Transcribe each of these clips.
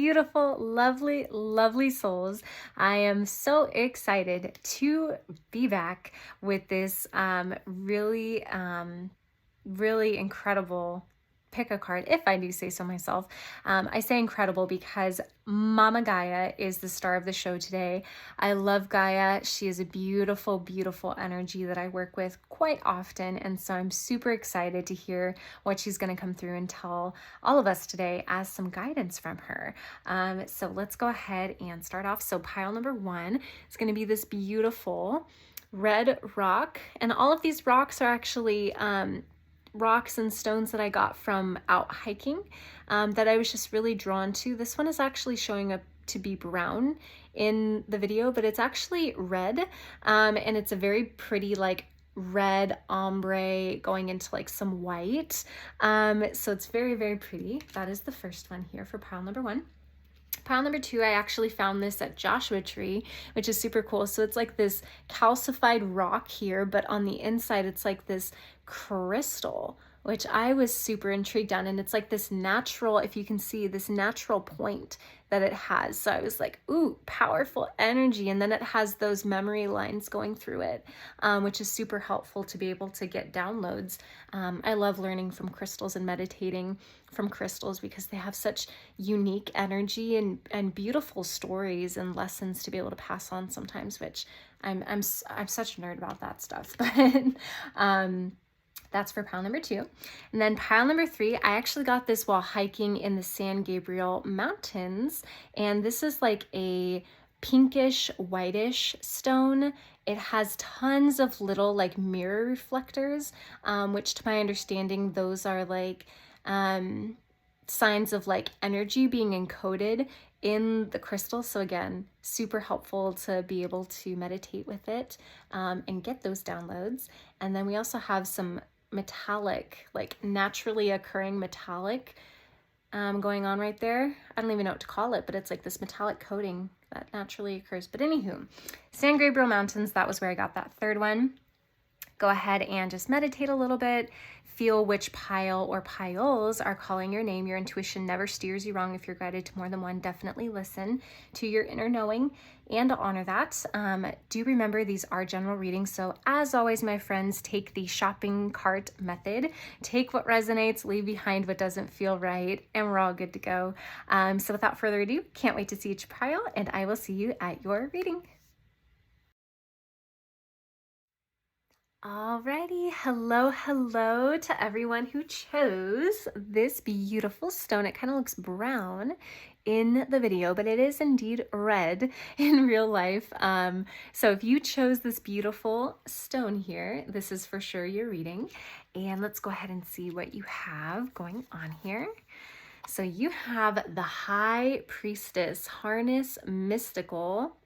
beautiful, lovely, lovely souls. I am so excited to be back with this really incredible pick a card, if I do say so myself. I say incredible because Mama Gaia is the star of the show today. I love Gaia. She is a beautiful, beautiful energy that I work with quite often. And so I'm super excited to hear what she's going to come through and tell all of us today as some guidance from her. So let's go ahead and start off. So pile number one is going to be this beautiful red rock. And all of these rocks are actually rocks and stones that I got from out hiking that I was just really drawn to. This one is actually showing up to be brown in the video, but it's actually red, and it's a very pretty like red ombre going into like some white. So it's very, very pretty. That is the first one here for pile number one. Pile number two, I actually found this at Joshua Tree, which is super cool. So it's like this calcified rock here, but on the inside, it's like this crystal, which I was super intrigued on. And it's like this natural, if you can see, this natural point that it has. So I was like, ooh, powerful energy. And then it has those memory lines going through it, which is super helpful to be able to get downloads. I love learning from crystals and meditating from crystals because they have such unique energy and beautiful stories and lessons to be able to pass on sometimes, which I'm such a nerd about that stuff. But that's for pile number two. And then pile number three, I actually got this while hiking in the San Gabriel Mountains. And this is like a pinkish, whitish stone. It has tons of little like mirror reflectors, which to my understanding, those are like signs of like energy being encoded in the crystal. So again, super helpful to be able to meditate with it and get those downloads. And then we also have some metallic, like naturally occurring metallic going on right there. I don't even know what to call it, but it's like this metallic coating that naturally occurs. But anywho, San Gabriel Mountains, that was where I got that third one. Go ahead and just meditate a little bit. Feel which pile or piles are calling your name. Your intuition never steers you wrong. If you're guided to more than one, definitely listen to your inner knowing and honor that. Do remember these are general readings. So as always, my friends, take the shopping cart method. Take what resonates, leave behind what doesn't feel right, and we're all good to go. So without further ado, can't wait to see each pile, and I will see you at your reading. Alrighty, hello to everyone who chose this beautiful stone. It kind of looks brown in the video, but it is indeed red in real life. So if you chose this beautiful stone here, this is for sure your reading. And let's go ahead and see what you have going on here. So you have the High Priestess, harness mystical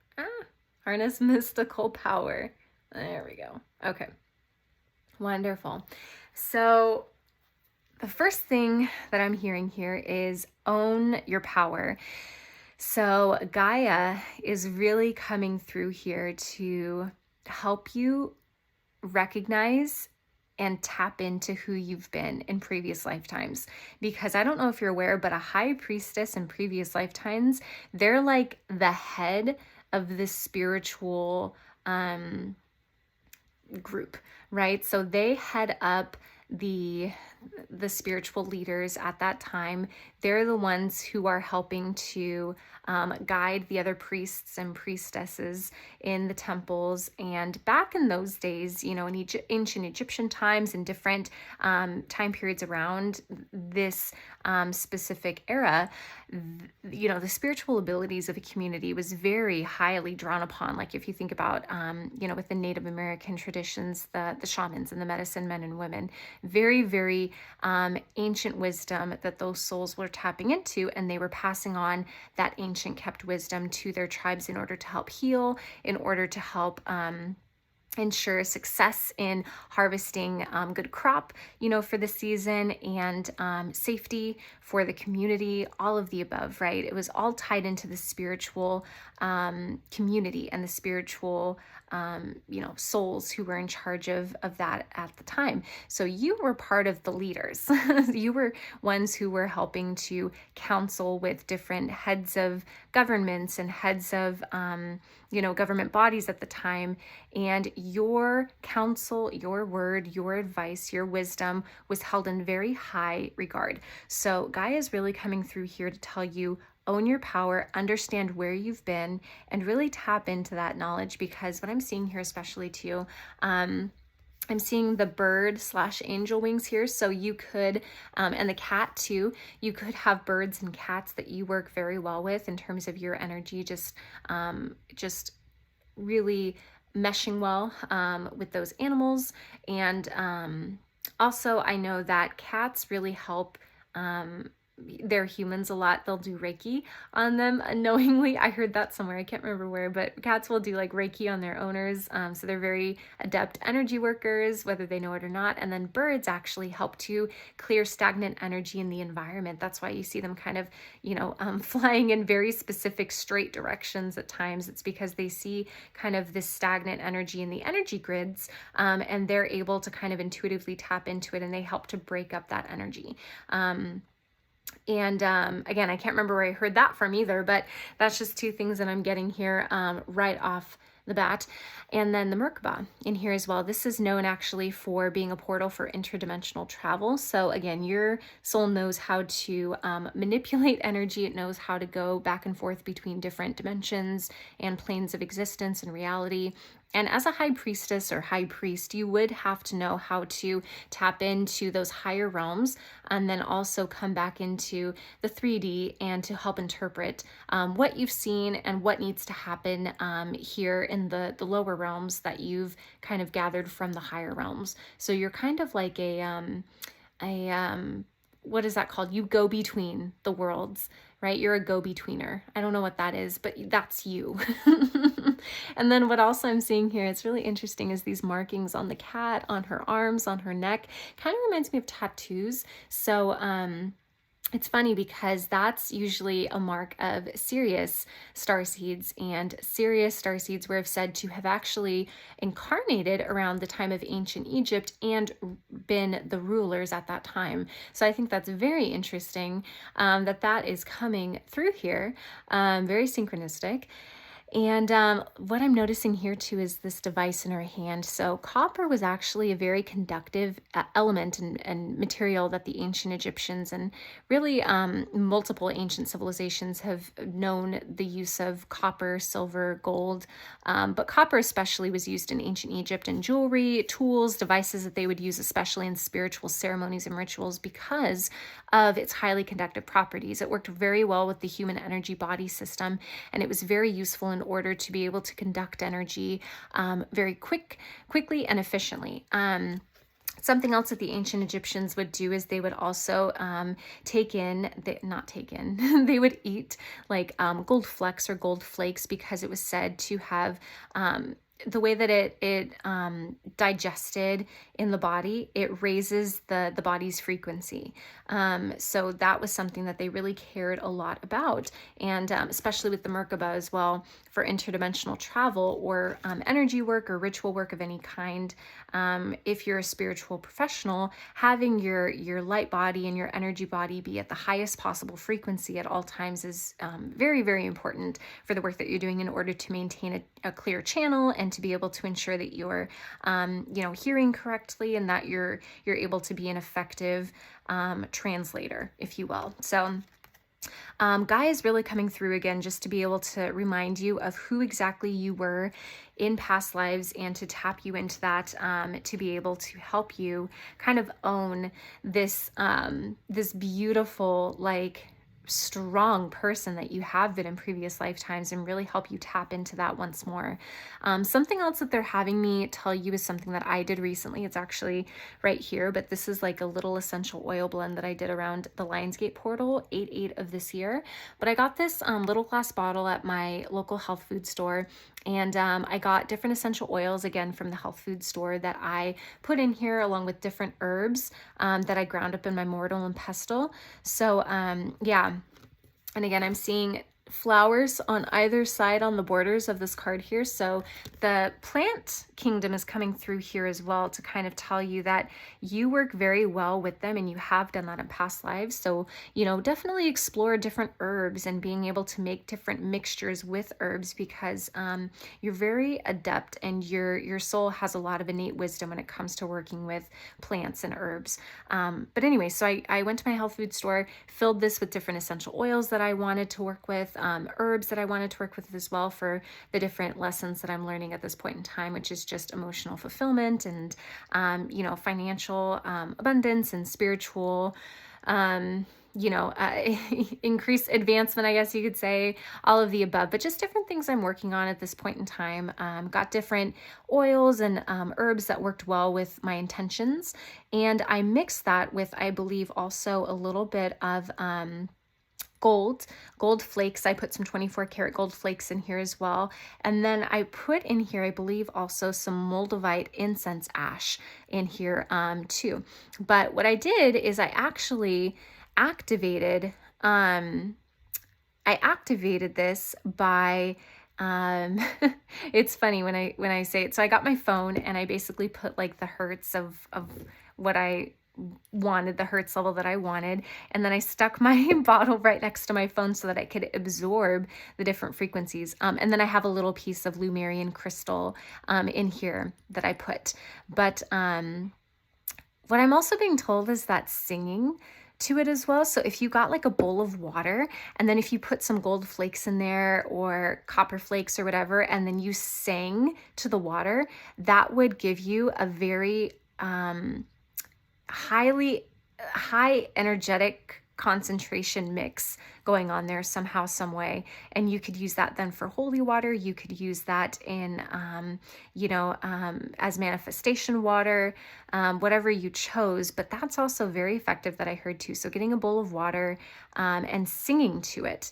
power. There we go. Okay. Wonderful. So the first thing that I'm hearing here is own your power. So Gaia is really coming through here to help you recognize and tap into who you've been in previous lifetimes. Because I don't know if you're aware, but a high priestess in previous lifetimes, they're like the head of this spiritual group, right? So they head up the spiritual leaders at that time. They're the ones who are helping to guide the other priests and priestesses in the temples. And back in those days, you know, in ancient Egyptian times and different time periods around this specific era, you know, the spiritual abilities of a community was very highly drawn upon. Like if you think about, you know, with the Native American traditions, the shamans and the medicine men and women, very, very ancient wisdom that those souls were tapping into, and they were passing on that ancient kept wisdom to their tribes in order to help heal, in order to help ensure success in harvesting good crop, you know, for the season, and safety for the community, all of the above, right? It was all tied into the spiritual community and the spiritual souls who were in charge of that at the time. So you were part of the leaders. You were ones who were helping to counsel with different heads of governments and heads of, government bodies at the time. And your counsel, your word, your advice, your wisdom was held in very high regard. So Gaia is really coming through here to tell you, own your power, understand where you've been, and really tap into that knowledge, because what I'm seeing here, especially too, I'm seeing the bird / angel wings here. So you could, and the cat too, you could have birds and cats that you work very well with in terms of your energy, just really meshing well with those animals. And also I know that cats really help they're humans a lot. They'll do Reiki on them unknowingly. I heard that somewhere. I can't remember where, but cats will do like Reiki on their owners. So they're very adept energy workers, whether they know it or not. And then birds actually help to clear stagnant energy in the environment. That's why you see them kind of, flying in very specific straight directions at times. It's because they see kind of this stagnant energy in the energy grids, and they're able to kind of intuitively tap into it, and they help to break up that energy. And again, I can't remember where I heard that from either, but that's just two things that I'm getting here right off the bat. And then the Merkaba in here as well. This is known actually for being a portal for interdimensional travel. So again, your soul knows how to manipulate energy. It knows how to go back and forth between different dimensions and planes of existence and reality. And as a high priestess or high priest, you would have to know how to tap into those higher realms, and then also come back into the 3D and to help interpret what you've seen and what needs to happen here in the lower realms that you've kind of gathered from the higher realms. So you're kind of like what is that called? You go between the worlds, right? You're a go-betweener. I don't know what that is, but that's you. And then what else I'm seeing here, it's really interesting, is these markings on the cat, on her arms, on her neck. Kind of reminds me of tattoos. So it's funny because that's usually a mark of Sirius starseeds, and Sirius starseeds were said to have actually incarnated around the time of ancient Egypt and been the rulers at that time. So I think that's very interesting that is coming through here, very synchronistic. And what I'm noticing here too is this device in her hand. So copper was actually a very conductive element and material that the ancient Egyptians and really multiple ancient civilizations have known the use of copper, silver, gold. But copper especially was used in ancient Egypt in jewelry, tools, devices that they would use especially in spiritual ceremonies and rituals because of its highly conductive properties. It worked very well with the human energy body system, and it was very useful in order to be able to conduct energy very quickly and efficiently. Something else that the ancient Egyptians would do is they would also they would eat like gold flecks or gold flakes, because it was said to have the way that it digested in the body, it raises the body's frequency. So that was something that they really cared a lot about. And especially with the Merkaba as well, for interdimensional travel or energy work or ritual work of any kind. If you're a spiritual professional, having your light body and your energy body be at the highest possible frequency at all times is very, very important for the work that you're doing in order to maintain a clear channel and to be able to ensure that you're hearing correctly and that you're able to be an effective translator, if you will. So Gaia is really coming through again just to be able to remind you of who exactly you were in past lives and to tap you into that, to be able to help you kind of own this this beautiful, like, strong person that you have been in previous lifetimes, and really help you tap into that once more. Something else that they're having me tell you is something that I did recently. It's actually right here, but this is like a little essential oil blend that I did around the Lionsgate portal 8/8 of this year. But I got this little glass bottle at my local health food store, and I got different essential oils again from the health food store that I put in here along with different herbs that I ground up in my mortal and pestle. So yeah. And again, I'm seeing flowers on either side on the borders of this card here. So the plant kingdom is coming through here as well to kind of tell you that you work very well with them and you have done that in past lives. So, you know, definitely explore different herbs and being able to make different mixtures with herbs, because you're very adept and your soul has a lot of innate wisdom when it comes to working with plants and herbs. But anyway, so I went to my health food store, filled this with different essential oils that I wanted to work with, herbs that I wanted to work with as well for the different lessons that I'm learning at this point in time, which is just emotional fulfillment and, you know, financial abundance and spiritual, you know, increased advancement, I guess you could say, all of the above, but just different things I'm working on at this point in time. Got different oils and herbs that worked well with my intentions. And I mixed that with, I believe, also a little bit of gold flakes. I put some 24 karat gold flakes in here as well. And then I put in here, I believe, also some moldavite incense ash in here too. But what I did is I actually activated, this by, it's funny when I say it. So I got my phone and I basically put like the hertz of what I wanted, the hertz level that I wanted, and then I stuck my bottle right next to my phone so that I could absorb the different frequencies. And then I have a little piece of Lumerian crystal in here that I put. But what I'm also being told is that singing to it as well. So if you got like a bowl of water and then if you put some gold flakes in there or copper flakes or whatever, and then you sang to the water, that would give you a very high energetic concentration mix going on there somehow, some way. And you could use that then for holy water. You could use that in, you know, as manifestation water, whatever you chose. But that's also very effective that I heard too. So getting a bowl of water and singing to it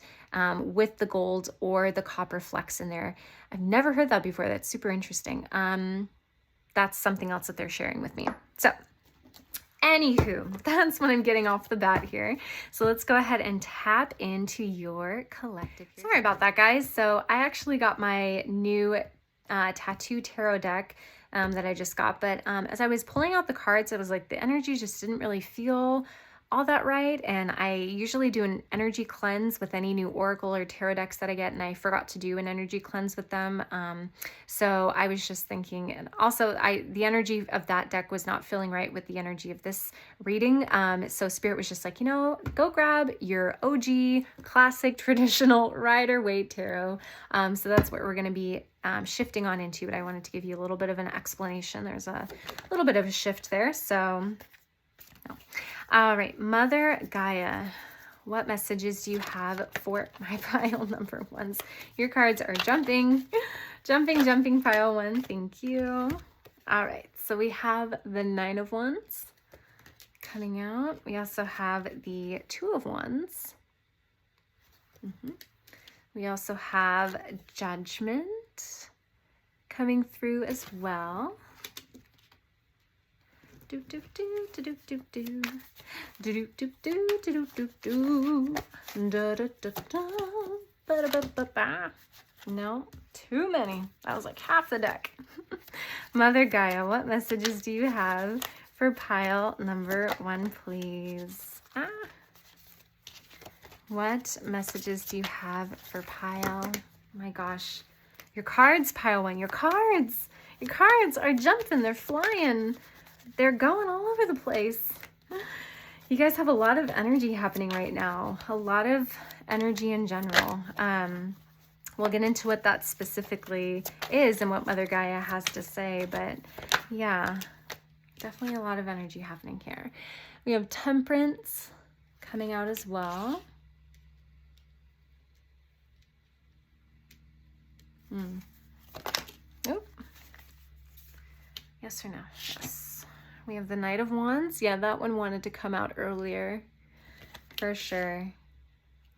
with the gold or the copper flecks in there. I've never heard that before. That's super interesting. That's something else that they're sharing with me. So anywho, that's what I'm getting off the bat here. So let's go ahead and tap into your collective here. Sorry about that, guys. So I actually got my new tattoo tarot deck that I just got. But as I was pulling out the cards, it was like the energy just didn't really feel all that right. And I usually do an energy cleanse with any new oracle or tarot decks that I get, and I forgot to do an energy cleanse with them. So I was just thinking, and also the energy of that deck was not feeling right with the energy of this reading. So Spirit was just like, you know, go grab your OG classic traditional Rider-Waite tarot. So that's what we're going to be shifting on into, but I wanted to give you a little bit of an explanation. There's a little bit of a shift there. So no. All right, Mother Gaia, what messages do you have for my pile number ones? Your cards are jumping, pile one. Thank you. All right, so we have the Nine of Wands coming out. We also have the Two of Wands. We also have Judgment coming through as well. Do do do do do do do do do do do do do da da da da ba ba ba ba. No, too many. That was like half the deck. Mother Gaia, what messages do you have for pile number one, please? What messages do you have for pile? My gosh, your cards, pile one. Your cards are jumping. They're flying. They're going all over the place. You guys have a lot of energy happening right now. A lot of energy in general. We'll get into what that specifically is and what Mother Gaia has to say. But yeah, definitely a lot of energy happening here. We have Temperance coming out as well. Oh. Yes or no? Yes. We have the Knight of Wands. Yeah, that one wanted to come out earlier for sure.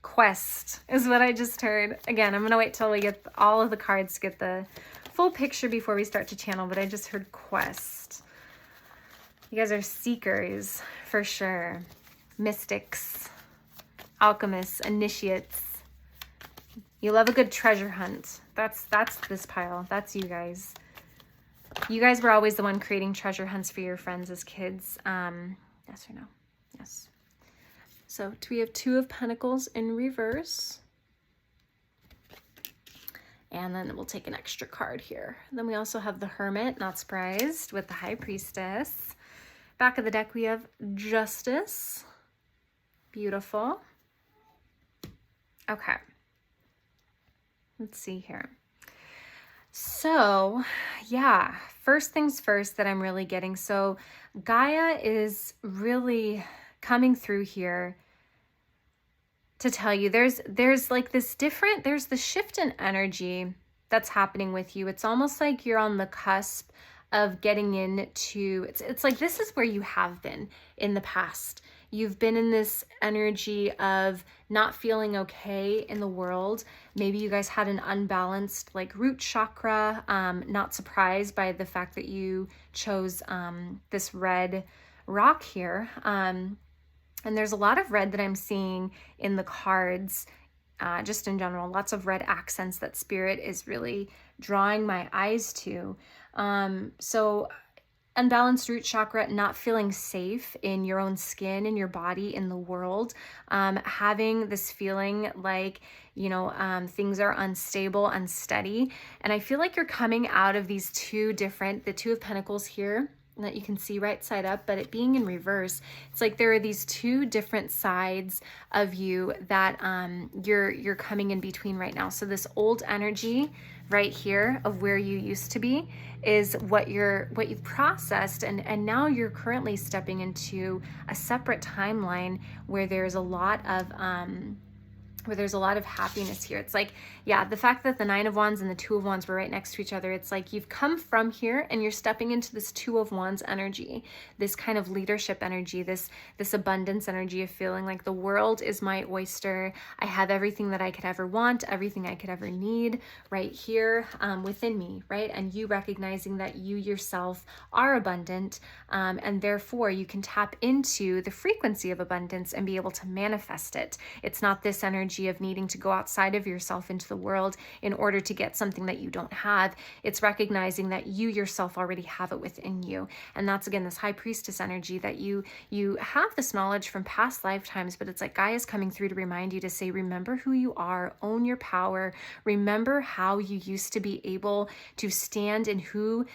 Quest is what I just heard. Again, I'm going to wait till we get all of the cards to get the full picture before we start to channel, but I just heard quest. You guys are seekers for sure. Mystics, alchemists, initiates, You love a good treasure hunt. That's this pile. That's you guys. You guys were always the one creating treasure hunts for your friends as kids. Yes or no? Yes. So we have Two of Pentacles in reverse. And then we'll take an extra card here. Then we also have the Hermit, not surprised, with the High Priestess. Back of the deck, we have Justice. Beautiful. Okay. Let's see here. So, yeah, first things first that I'm really getting. So Gaia is really coming through here to tell you there's like this different, there's the shift in energy that's happening with you. It's almost like you're on the cusp of getting into, it's like this is where you have been in the past. You've been in this energy of not feeling okay in the world. Maybe you guys had an unbalanced like root chakra. Not surprised by the fact that you chose this red rock here. And there's a lot of red that I'm seeing in the cards, just in general, lots of red accents that Spirit is really drawing my eyes to. So unbalanced root chakra, not feeling safe in your own skin, in your body, in the world, having this feeling like, you know, things are unstable, unsteady. And I feel like you're coming out of these two different, the Two of Pentacles here, that you can see right side up, but it being in reverse, it's like there are these two different sides of you that you're coming in between right now. So this old energy right here of where you used to be is what you've processed, and now you're currently stepping into a separate timeline where there's a lot of happiness here. It's like, yeah, the fact that the Nine of Wands and the Two of Wands were right next to each other, it's like you've come from here and you're stepping into this Two of Wands energy, this kind of leadership energy, this abundance energy of feeling like the world is my oyster. I have everything that I could ever want, everything I could ever need right here within me, right? And you recognizing that you yourself are abundant, and therefore you can tap into the frequency of abundance and be able to manifest it. It's not this energy of needing to go outside of yourself into the world in order to get something that you don't have. It's recognizing that you yourself already have it within you. And that's, again, this High Priestess energy that you have this knowledge from past lifetimes, but it's like Gaia's coming through to remind you to say, remember who you are, own your power, remember how you used to be able to stand in who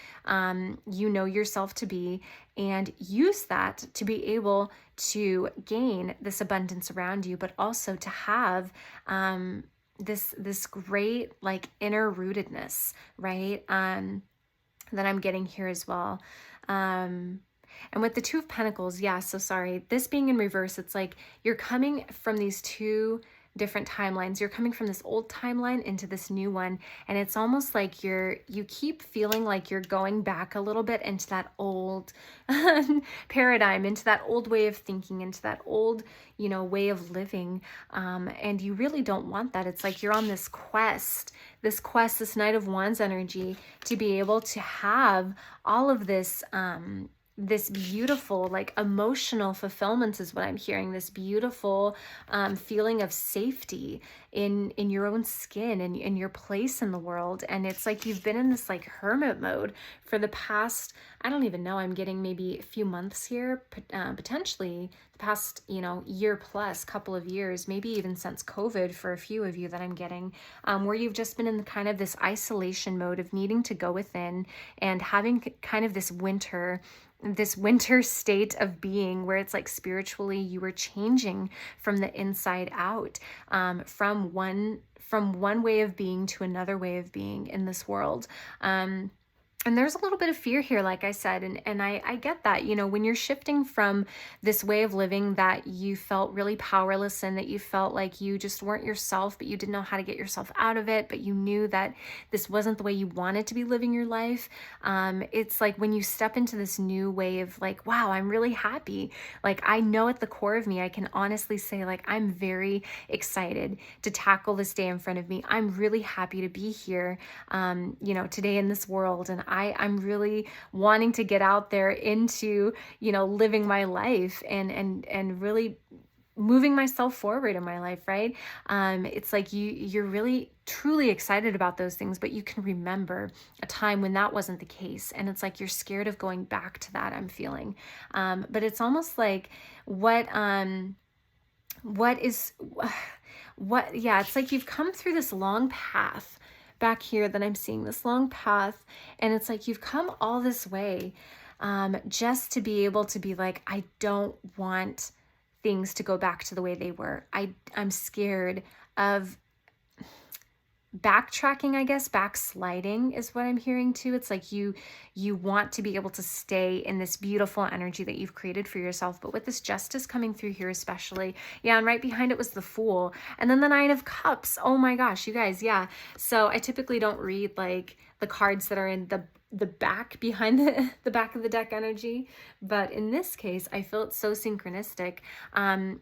you know yourself to be, and use that to be able to gain this abundance around you, but also to have this great like inner rootedness, right? That I'm getting here as well. And with the Two of Pentacles, yeah, so sorry, this being in reverse, it's like you're coming from these two different timelines. You're coming from this old timeline into this new one, and it's almost like you keep feeling like you're going back a little bit into that old paradigm, into that old way of thinking, into that old, you know, way of living, and you really don't want that. It's like you're on this quest, this Knight of Wands energy, to be able to have all of this this beautiful like emotional fulfillment is what I'm hearing, this beautiful feeling of safety in your own skin and in your place in the world. And it's like you've been in this like hermit mode for the past, I don't even know, I'm getting maybe a few months here, potentially the past, you know, year plus, couple of years, maybe even since COVID for a few of you that I'm getting, where you've just been in the kind of this isolation mode of needing to go within and having kind of this winter state of being where it's like spiritually you were changing from the inside out, from one way of being to another way of being in this world. And there's a little bit of fear here, like I said, and I get that, you know, when you're shifting from this way of living that you felt really powerless in, that you felt like you just weren't yourself, but you didn't know how to get yourself out of it, but you knew that this wasn't the way you wanted to be living your life. It's like when you step into this new way of like, wow, I'm really happy. Like, I know at the core of me, I can honestly say like, I'm very excited to tackle this day in front of me. I'm really happy to be here, you know, today in this world. And I'm really wanting to get out there into, you know, living my life and really moving myself forward in my life, right? It's like you're really truly excited about those things, but you can remember a time when that wasn't the case. And it's like you're scared of going back to that, I'm feeling. But it's almost like it's like you've come through this long path back here that I'm seeing, this long path. And it's like you've come all this way just to be able to be like, I don't want things to go back to the way they were. I'm scared of backtracking, I guess. Backsliding is what I'm hearing too. It's like you want to be able to stay in this beautiful energy that you've created for yourself. But with this justice coming through here especially, yeah, and right behind it was the Fool. And then the Nine of Cups. Oh my gosh, you guys, yeah. So I typically don't read like the cards that are in the back behind the back of the deck energy, but in this case I feel it's so synchronistic.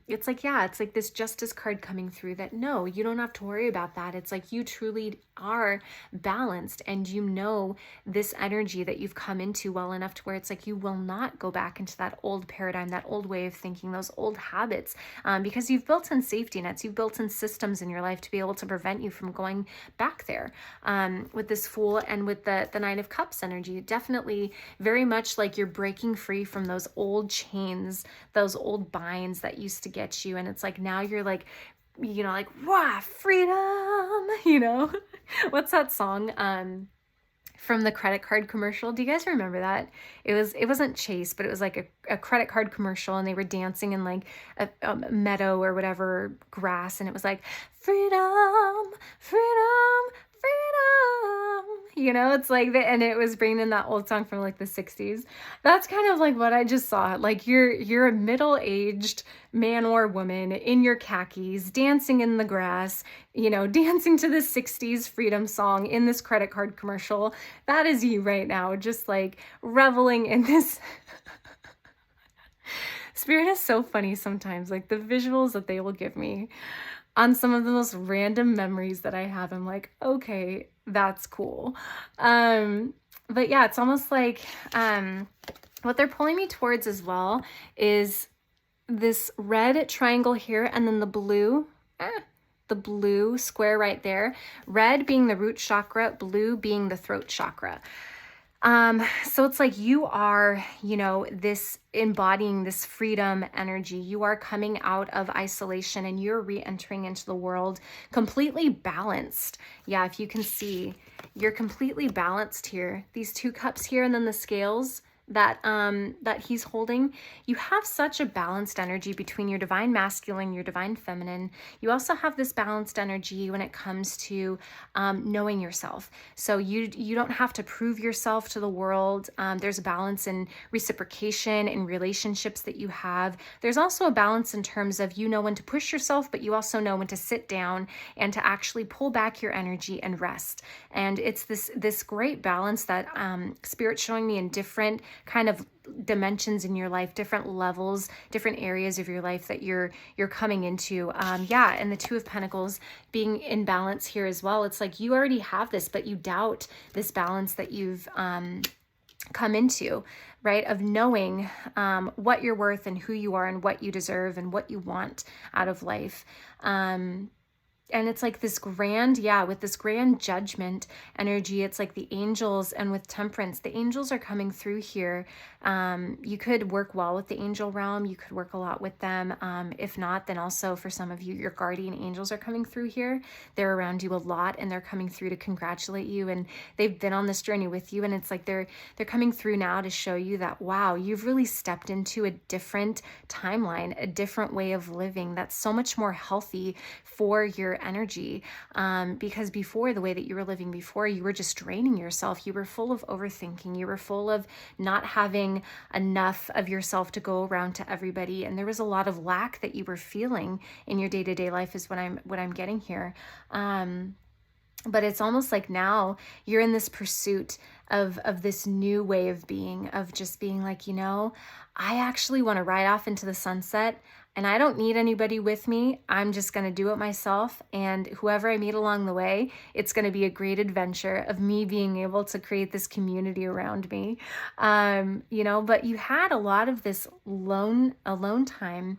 It's like, yeah, it's like this justice card coming through that no, you don't have to worry about that. It's like you truly are balanced, and you know this energy that you've come into well enough to where it's like you will not go back into that old paradigm, that old way of thinking, those old habits, because you've built in safety nets, you've built in systems in your life to be able to prevent you from going back there. With this Fool and with the Nine of Cups energy, definitely very much like you're breaking free from those old chains, those old binds that used to get you. And it's like now you're like, you know, like, wow, freedom, you know. What's that song from the credit card commercial? Do you guys remember that? It wasn't Chase, but it was like a credit card commercial, and they were dancing in like a meadow or whatever, grass, and it was like freedom, freedom, freedom, you know. It's like that, and it was bringing in that old song from like the 60s. That's kind of like what I just saw. Like you're a middle-aged man or woman in your khakis dancing in the grass, you know, dancing to the 60s freedom song in this credit card commercial. That is you right now, just like reveling in this. Spirit is so funny sometimes, like the visuals that they will give me on some of the most random memories that I have. I'm like, okay, that's cool. But yeah, it's almost like what they're pulling me towards as well is this red triangle here, and then the blue square right there. Red being the root chakra, blue being the throat chakra. So it's like you are, you know, this embodying this freedom energy. You are coming out of isolation and you're re-entering into the world completely balanced. Yeah, if you can see, you're completely balanced here. These two cups here, and then the scales that he's holding. You have such a balanced energy between your divine masculine, your divine feminine. You also have this balanced energy when it comes to knowing yourself. So you don't have to prove yourself to the world. There's a balance in reciprocation in relationships that you have. There's also a balance in terms of you know when to push yourself, but you also know when to sit down and to actually pull back your energy and rest. And it's this great balance that Spirit's showing me in different kind of dimensions in your life, different levels, different areas of your life that you're coming into. Yeah, and the Two of Pentacles being in balance here as well. It's like you already have this, but you doubt this balance that you've come into, right? Of knowing what you're worth and who you are and what you deserve and what you want out of life. And it's like this grand, with this grand judgment energy. It's like the angels, and with Temperance, the angels are coming through here. You could work well with the angel realm. You could work a lot with them. If not, then also for some of you, your guardian angels are coming through here. They're around you a lot, and they're coming through to congratulate you. And they've been on this journey with you. And it's like they're coming through now to show you that, wow, you've really stepped into a different timeline, a different way of living that's so much more healthy for your energy, because before, the way that you were living before, you were just draining yourself. You were full of overthinking. You were full of not having enough of yourself to go around to everybody, and there was a lot of lack that you were feeling in your day-to-day life is what I'm getting here. But it's almost like now you're in this pursuit of this new way of being, of just being like, you know, I actually want to ride off into the sunset. and I don't need anybody with me. I'm just going to do it myself. And whoever I meet along the way, it's going to be a great adventure of me being able to create this community around me. But you had a lot of this alone time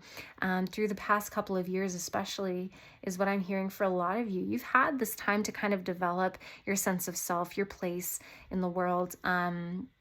through the past couple of years, especially, is what I'm hearing for a lot of you. You've had this time to kind of develop your sense of self, your place in the world.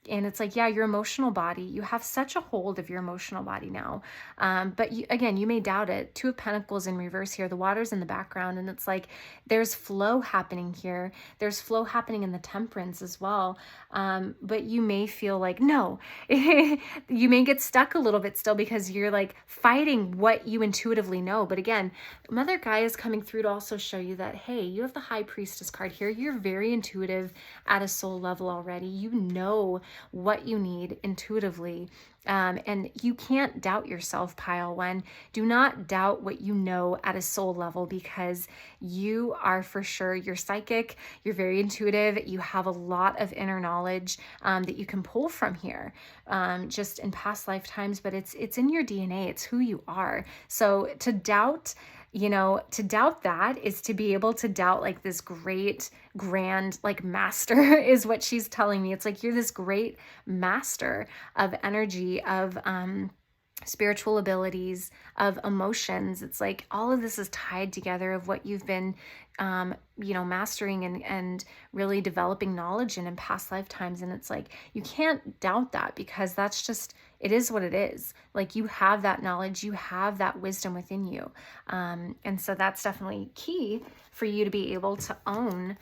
And it's like, yeah, your emotional body, you have such a hold of your emotional body now. But you may doubt it. Two of Pentacles in reverse here. The water's in the background. And it's like, there's flow happening here. There's flow happening in the Temperance as well. But you may feel like, no, you may get stuck a little bit still because you're like fighting what you intuitively know. But again, Mother Gaia is coming through to also show you that, hey, you have the High Priestess card here. You're very intuitive at a soul level already. You know what you need intuitively. And you can't doubt yourself, Pile 1. Do not doubt what you know at a soul level, because you are for sure, you're psychic, you're very intuitive, you have a lot of inner knowledge that you can pull from here, just in past lifetimes, but it's in your DNA, it's who you are. So to doubt that is to be able to doubt like this great, grand, like master is what she's telling me. It's like you're this great master of energy, of spiritual abilities, of emotions. It's like all of this is tied together of what you've been mastering and really developing knowledge in past lifetimes. And it's like, you can't doubt that, because that's just, it is what it is. Like, you have that knowledge, you have that wisdom within you. And so that's definitely key for you to be able to own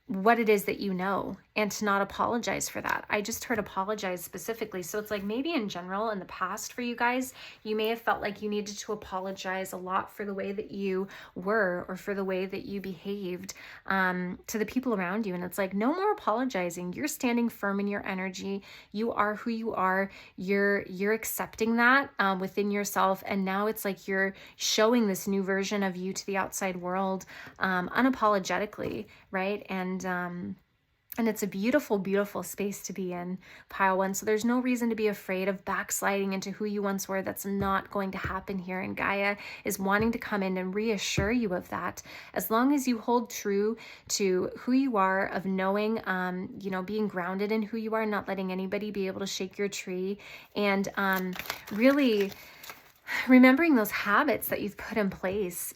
what it is that you know, and to not apologize for that. I just heard apologize specifically. So it's like, maybe in general in the past for you guys, you may have felt like you needed to apologize a lot for the way that you were, or for the way that you behaved to the people around you. And it's like, no more apologizing. You're standing firm in your energy. You are who you are. You're accepting that within yourself. And now it's like you're showing this new version of you to the outside world unapologetically, right? And it's a beautiful, beautiful space to be in, Pile 1. So there's no reason to be afraid of backsliding into who you once were. That's not going to happen here. And Gaia is wanting to come in and reassure you of that. As long as you hold true to who you are, of knowing, being grounded in who you are, not letting anybody be able to shake your tree, and really remembering those habits that you've put in place,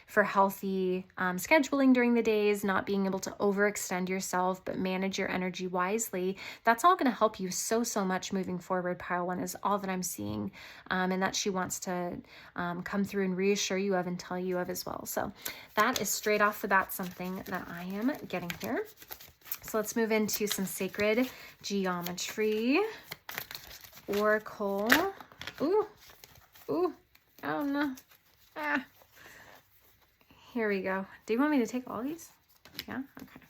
for healthy scheduling during the days, not being able to overextend yourself, but manage your energy wisely. That's all going to help you so much moving forward. Pile 1 is all that I'm seeing, and that she wants to come through and reassure you of and tell you of as well. So that is straight off the bat something that I am getting here. So let's move into some sacred geometry. Oracle. Ooh, oh no. Here we go. Do you want me to take all these? Yeah, okay.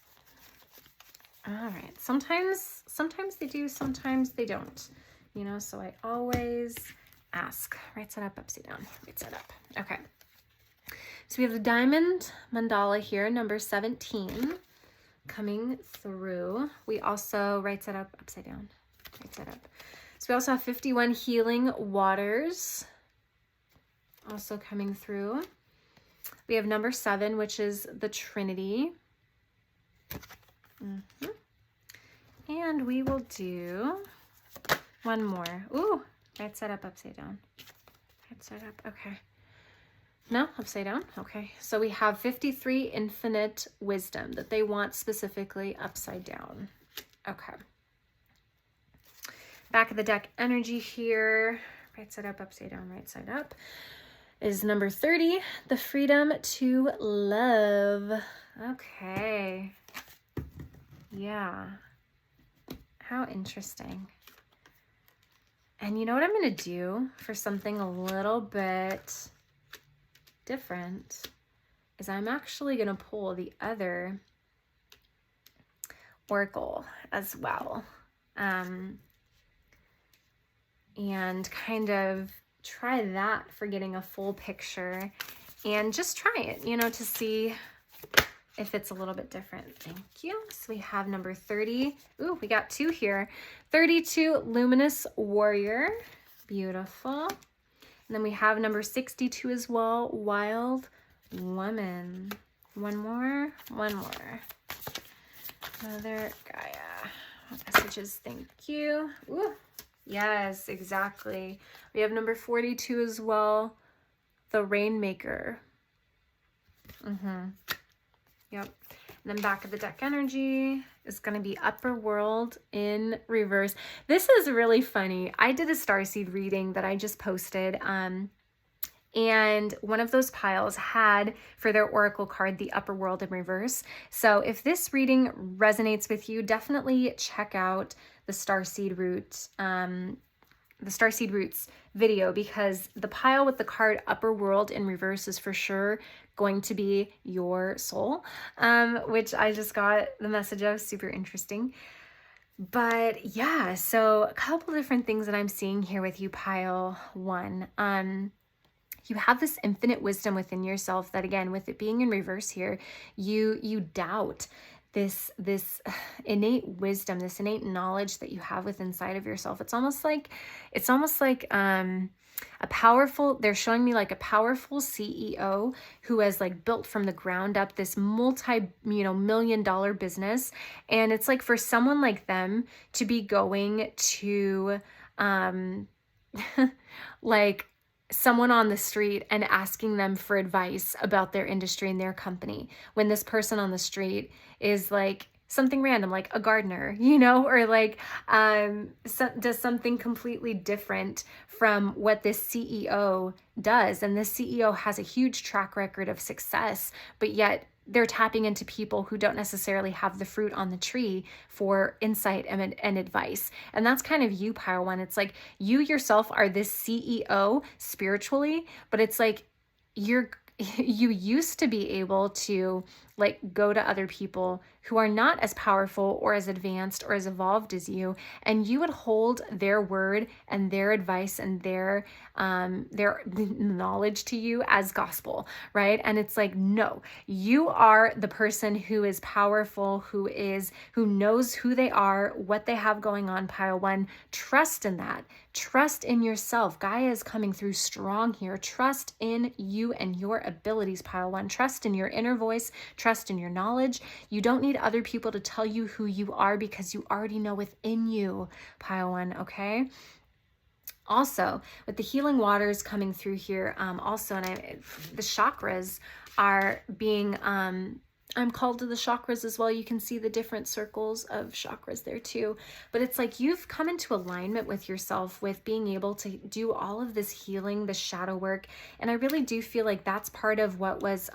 All right. Sometimes they do, sometimes they don't. So I always ask. Right side up, upside down. Right side up. Okay. So we have the diamond mandala here, number 17, coming through. We also, right side up, upside down. Right side up. So we also have 51 healing waters also coming through. We have number 7, which is the Trinity. And we will do one more. Ooh, right side up, upside down. Right side up, okay. No, upside down, okay. So we have 53 infinite wisdom that they want specifically upside down. Okay. Back of the deck energy here, right side up, upside down, right side up, is number 30, the freedom to love. Okay. Yeah. How interesting. And you know what I'm going to do for something a little bit different is I'm actually going to pull the other oracle as well. And kind of try that for getting a full picture, and just try it, to see if it's a little bit different. Thank you. So we have number 30. Ooh, we got 2 here. 32, luminous warrior. Beautiful. And then we have number 62 as well, Wild Woman. One more. Another Gaia Messages, thank you. Ooh, yes, exactly. We have number 42 as well, the Rainmaker. Yep. And then back of the deck energy is going to be Upper World in reverse. This is really funny. I did a starseed reading that I just posted. And one of those piles had for their oracle card the Upper World in reverse. So if this reading resonates with you, definitely check out the Starseed Roots video, because the pile with the card Upper World in reverse is for sure going to be your soul, which I just got the message of. Super interesting. But yeah, so a couple different things that I'm seeing here with you, pile 1. You have this infinite wisdom within yourself that, again, with it being in reverse here, you doubt this innate wisdom, this innate knowledge that you have within inside of yourself. It's almost like a powerful, they're showing me like a powerful CEO who has like built from the ground up this multi-million-dollar business. And it's like for someone like them to be going to like someone on the street and asking them for advice about their industry and their company, when this person on the street is like something random, like a gardener, or like does something completely different from what this CEO does. And this CEO has a huge track record of success, but yet they're tapping into people who don't necessarily have the fruit on the tree for insight and advice. And that's kind of you, pile 1. It's like you yourself are this CEO spiritually, but it's like you used to be able to like go to other people who are not as powerful or as advanced or as evolved as you, and you would hold their word and their advice and their knowledge to you as gospel, right? And it's like, no, you are the person who is powerful, who knows who they are, what they have going on, pile 1. Trust in that. Trust in yourself. Gaia is coming through strong here. Trust in you and your abilities, pile 1. Trust in your inner voice. Trust in your knowledge. You don't need other people to tell you who you are, because you already know within you, pile 1, okay? Also, with the healing waters coming through here, the chakras are being, I'm called to the chakras as well. You can see the different circles of chakras there too. But it's like you've come into alignment with yourself, with being able to do all of this healing, the shadow work. And I really do feel like that's part of what was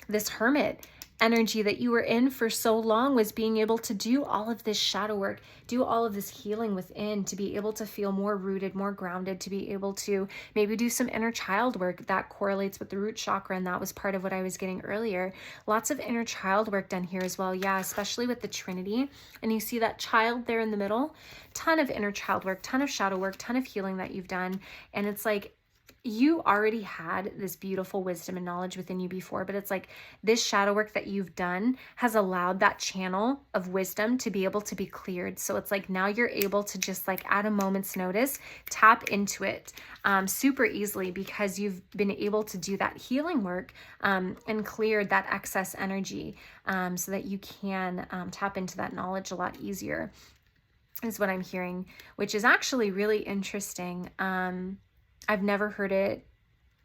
this hermit energy that you were in for so long, was being able to do all of this shadow work, do all of this healing within, to be able to feel more rooted, more grounded, to be able to maybe do some inner child work that correlates with the root chakra. And that was part of what I was getting earlier. Lots of inner child work done here as well. Yeah, especially with the Trinity. And you see that child there in the middle, ton of inner child work, ton of shadow work, ton of healing that you've done. And it's like, you already had this beautiful wisdom and knowledge within you before, but it's like this shadow work that you've done has allowed that channel of wisdom to be able to be cleared. So it's like now you're able to just like at a moment's notice, tap into it super easily, because you've been able to do that healing work and cleared that excess energy so that you can tap into that knowledge a lot easier, is what I'm hearing, which is actually really interesting. I've never heard it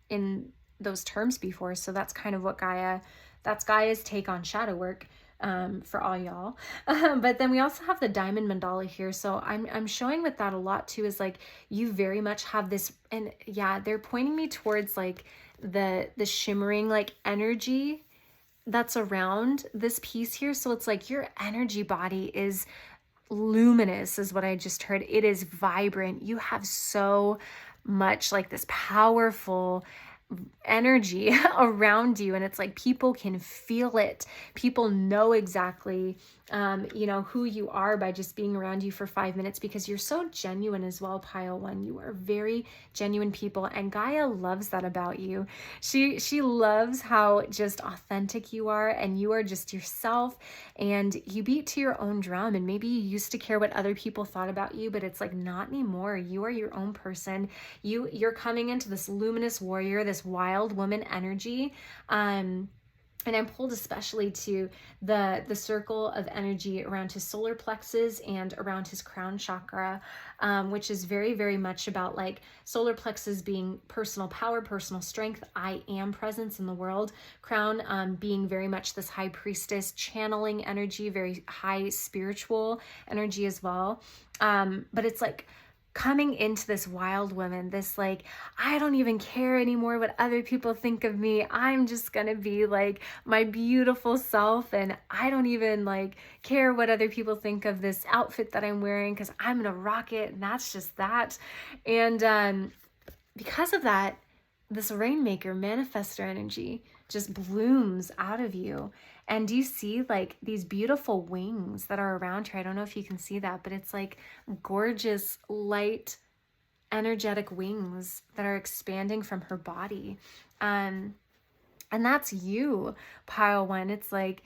in those terms before. So that's kind of what that's Gaia's take on shadow work for all y'all. But then we also have the diamond mandala here. So I'm showing with that a lot too, is like you very much have this, and yeah, they're pointing me towards like the shimmering like energy that's around this piece here. So it's like your energy body is luminous, is what I just heard. It is vibrant. You have so much like this powerful energy around you, and it's like people can feel it. People know exactly you know, who you are by just being around you for 5 minutes, because you're so genuine as well, Pile 1. You are very genuine people, and Gaia loves that about you. She loves how just authentic you are, and you are just yourself, and you beat to your own drum. And maybe you used to care what other people thought about you, but it's like not anymore. You are your own person. You're coming into this luminous warrior, this wild woman energy. And I'm pulled especially to the circle of energy around his solar plexus and around his crown chakra, which is very, very much about like solar plexus being personal power, personal strength, I am presence in the world. Crown being very much this high priestess channeling energy, very high spiritual energy as well. But it's like coming into this wild woman, this like, I don't even care anymore what other people think of me. I'm just gonna be like my beautiful self, and I don't even like care what other people think of this outfit that I'm wearing, because I'm gonna rock it, and that's just that. And because of that, this rainmaker manifestor energy just blooms out of you. And do you see like these beautiful wings that are around her? I don't know if you can see that, but it's like gorgeous, light, energetic wings that are expanding from her body. And that's you, Pile 1. It's like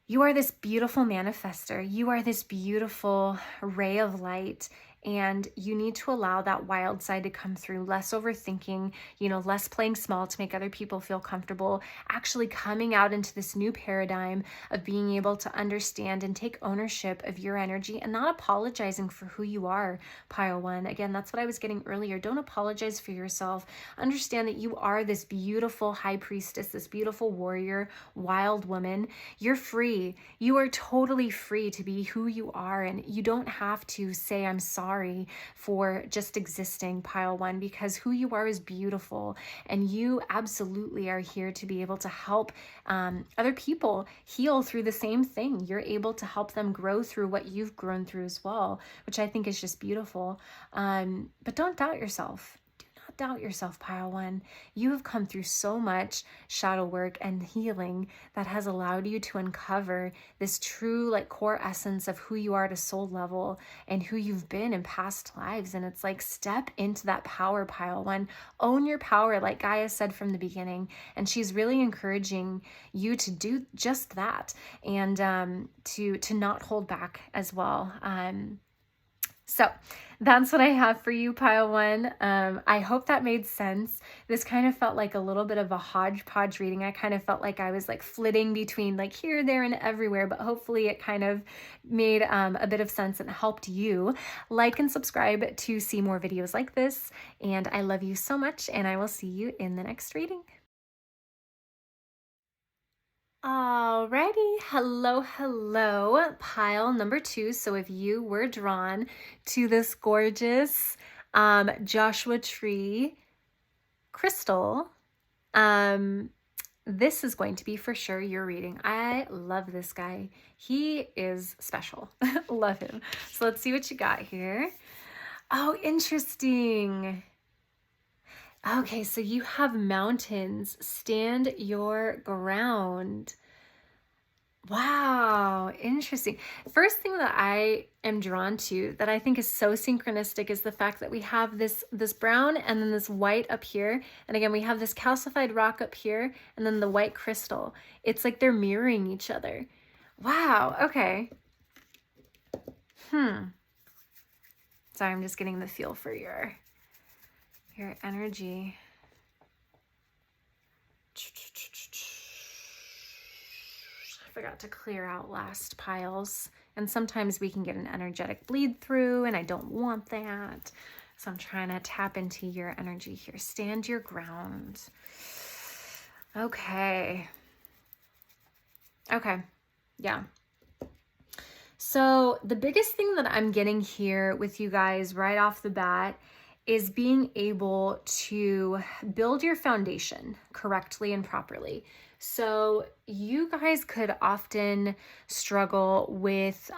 you are this beautiful manifester. You are this beautiful ray of light. And you need to allow that wild side to come through. Less overthinking, you know, less playing small to make other people feel comfortable, actually coming out into this new paradigm of being able to understand and take ownership of your energy and not apologizing for who you are, Pile 1. Again, that's what I was getting earlier. Don't apologize for yourself. Understand that you are this beautiful high priestess, this beautiful warrior, wild woman. You're free. You are totally free to be who you are, and you don't have to say, I'm sorry for just existing, Pile 1, because who you are is beautiful, and you absolutely are here to be able to help other people heal through the same thing. You're able to help them grow through what you've grown through as well, which I think is just beautiful. But don't doubt yourself. Doubt yourself, Pile 1. You have come through so much shadow work and healing that has allowed you to uncover this true like core essence of who you are at a soul level and who you've been in past lives. And it's like step into that power, Pile 1. Own your power, like Gaia said from the beginning. And she's really encouraging you to do just that, and to not hold back as well. So that's what I have for you, Pile 1. I hope that made sense. This kind of felt like a little bit of a hodgepodge reading. I kind of felt like I was like flitting between like here, there, and everywhere, but hopefully it kind of made a bit of sense and helped you. Like and subscribe to see more videos like this. And I love you so much, and I will see you in the next reading. Alrighty, hello, pile number 2. So if you were drawn to this gorgeous Joshua Tree crystal, this is going to be for sure your reading. I love this guy. He is special. Love him. So let's see what you got here. Oh, interesting. Okay, so you have mountains. Stand your ground. Wow, interesting. First thing that I am drawn to that I think is so synchronistic is the fact that we have this brown and then this white up here. And again, we have this calcified rock up here and then the white crystal. It's like they're mirroring each other. Wow, okay. Sorry, I'm just getting the feel for your energy. I forgot to clear out last piles, and sometimes we can get an energetic bleed through, and I don't want that. So I'm trying to tap into your energy here. Stand your ground. Okay. Yeah. So the biggest thing that I'm getting here with you guys right off the bat is being able to build your foundation correctly and properly. So you guys could often struggle with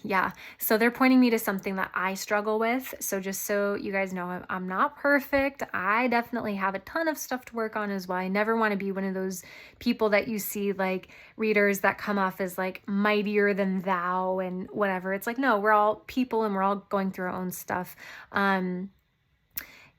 Yeah. So they're pointing me to something that I struggle with. So just so you guys know, I'm not perfect. I definitely have a ton of stuff to work on as well. I never want to be one of those people that you see, like readers that come off as like mightier than thou and whatever. It's like, no, we're all people and we're all going through our own stuff. And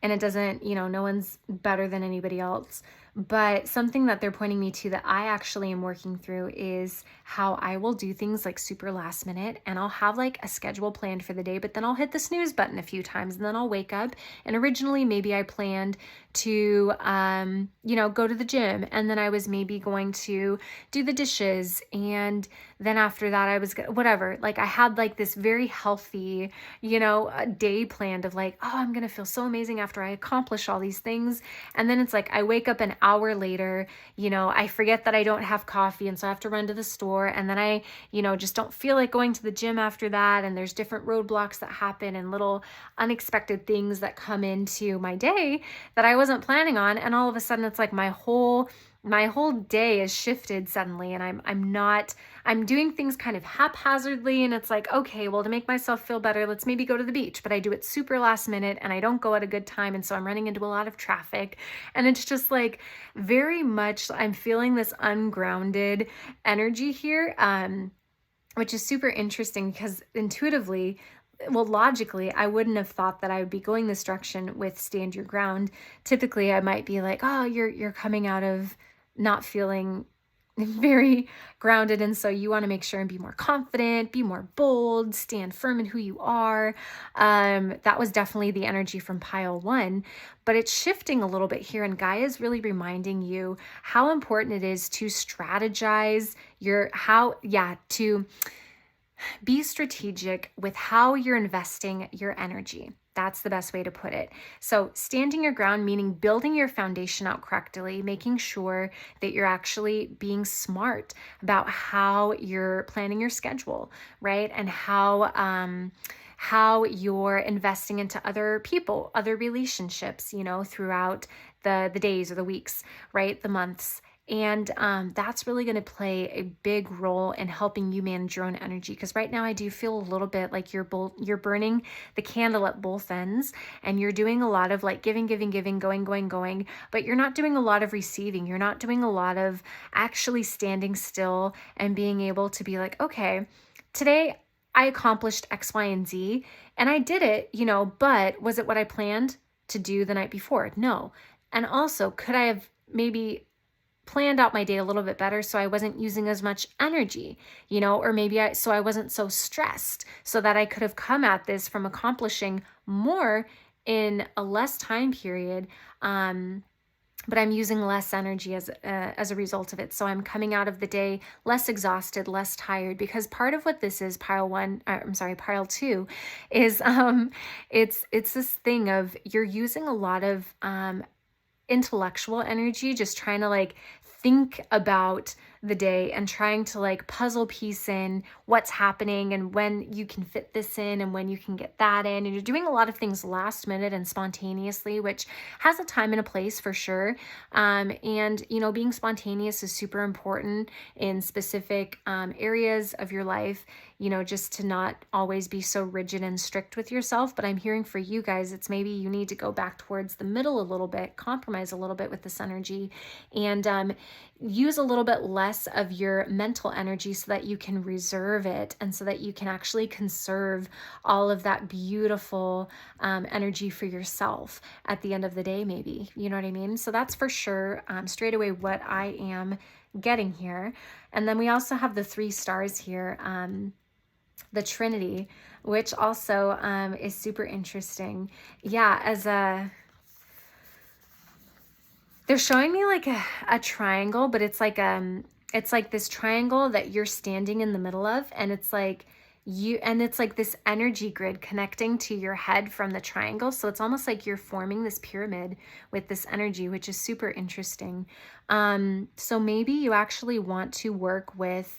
it doesn't, no one's better than anybody else. But something that they're pointing me to that I actually am working through is how I will do things like super last minute, and I'll have like a schedule planned for the day, but then I'll hit the snooze button a few times and then I'll wake up. And originally maybe I planned to, go to the gym, and then I was maybe going to do the dishes. And then after that I was whatever, like I had like this very healthy, a day planned of like, oh, I'm going to feel so amazing after I accomplish all these things. And then it's like, I wake up an hour later, I forget that I don't have coffee. And so I have to run to the store. And then I, just don't feel like going to the gym after that. And there's different roadblocks that happen and little unexpected things that come into my day that I wasn't planning on. And all of a sudden it's like my whole day is shifted suddenly, and I'm doing things kind of haphazardly, and it's like, okay, well, to make myself feel better, let's maybe go to the beach, but I do it super last minute and I don't go at a good time, and so I'm running into a lot of traffic, and it's just like very much I'm feeling this ungrounded energy here, which is super interesting because intuitively, well, logically, I wouldn't have thought that I would be going this direction with stand your ground. Typically, I might be like, oh, you're coming out of not feeling very grounded, and so you want to make sure and be more confident, be more bold, stand firm in who you are. That was definitely the energy from pile 1, but it's shifting a little bit here, and Gaia is really reminding you how important it is to strategize to be strategic with how you're investing your energy. That's the best way to put it. So standing your ground, meaning building your foundation out correctly, making sure that you're actually being smart about how you're planning your schedule, right? And how you're investing into other people, other relationships, throughout the days or the weeks, right? The months. And that's really going to play a big role in helping you manage your own energy. Because right now I do feel a little bit like you're burning the candle at both ends, and you're doing a lot of like giving, going, but you're not doing a lot of receiving. You're not doing a lot of actually standing still and being able to be like, okay, today I accomplished X, Y, and Z, and I did it, but was it what I planned to do the night before? No. And also, could I have maybe planned out my day a little bit better so I wasn't using as much energy, or maybe I wasn't so stressed, so that I could have come at this from accomplishing more in a less time period, but I'm using less energy as a result of it. So I'm coming out of the day less exhausted, less tired, because part of what this is, pile 2, is it's this thing of you're using a lot of intellectual energy, just trying to like think about the day and trying to like puzzle piece in what's happening and when you can fit this in and when you can get that in. And you're doing a lot of things last minute and spontaneously, which has a time and a place for sure. And, being spontaneous is super important in specific areas of your life, just to not always be so rigid and strict with yourself. But I'm hearing for you guys, it's maybe you need to go back towards the middle a little bit, compromise a little bit with this energy, and use a little bit less of your mental energy so that you can reserve it, and so that you can actually conserve all of that beautiful energy for yourself at the end of the day, maybe. You know what I mean? So that's for sure straight away what I am getting here. And then we also have the 3 stars here, the Trinity, which also is super interesting. Yeah, they're showing me like a triangle, but it's like this triangle that you're standing in the middle of, and it's like it's like this energy grid connecting to your head from the triangle. So it's almost like you're forming this pyramid with this energy, which is super interesting. So maybe you actually want to work with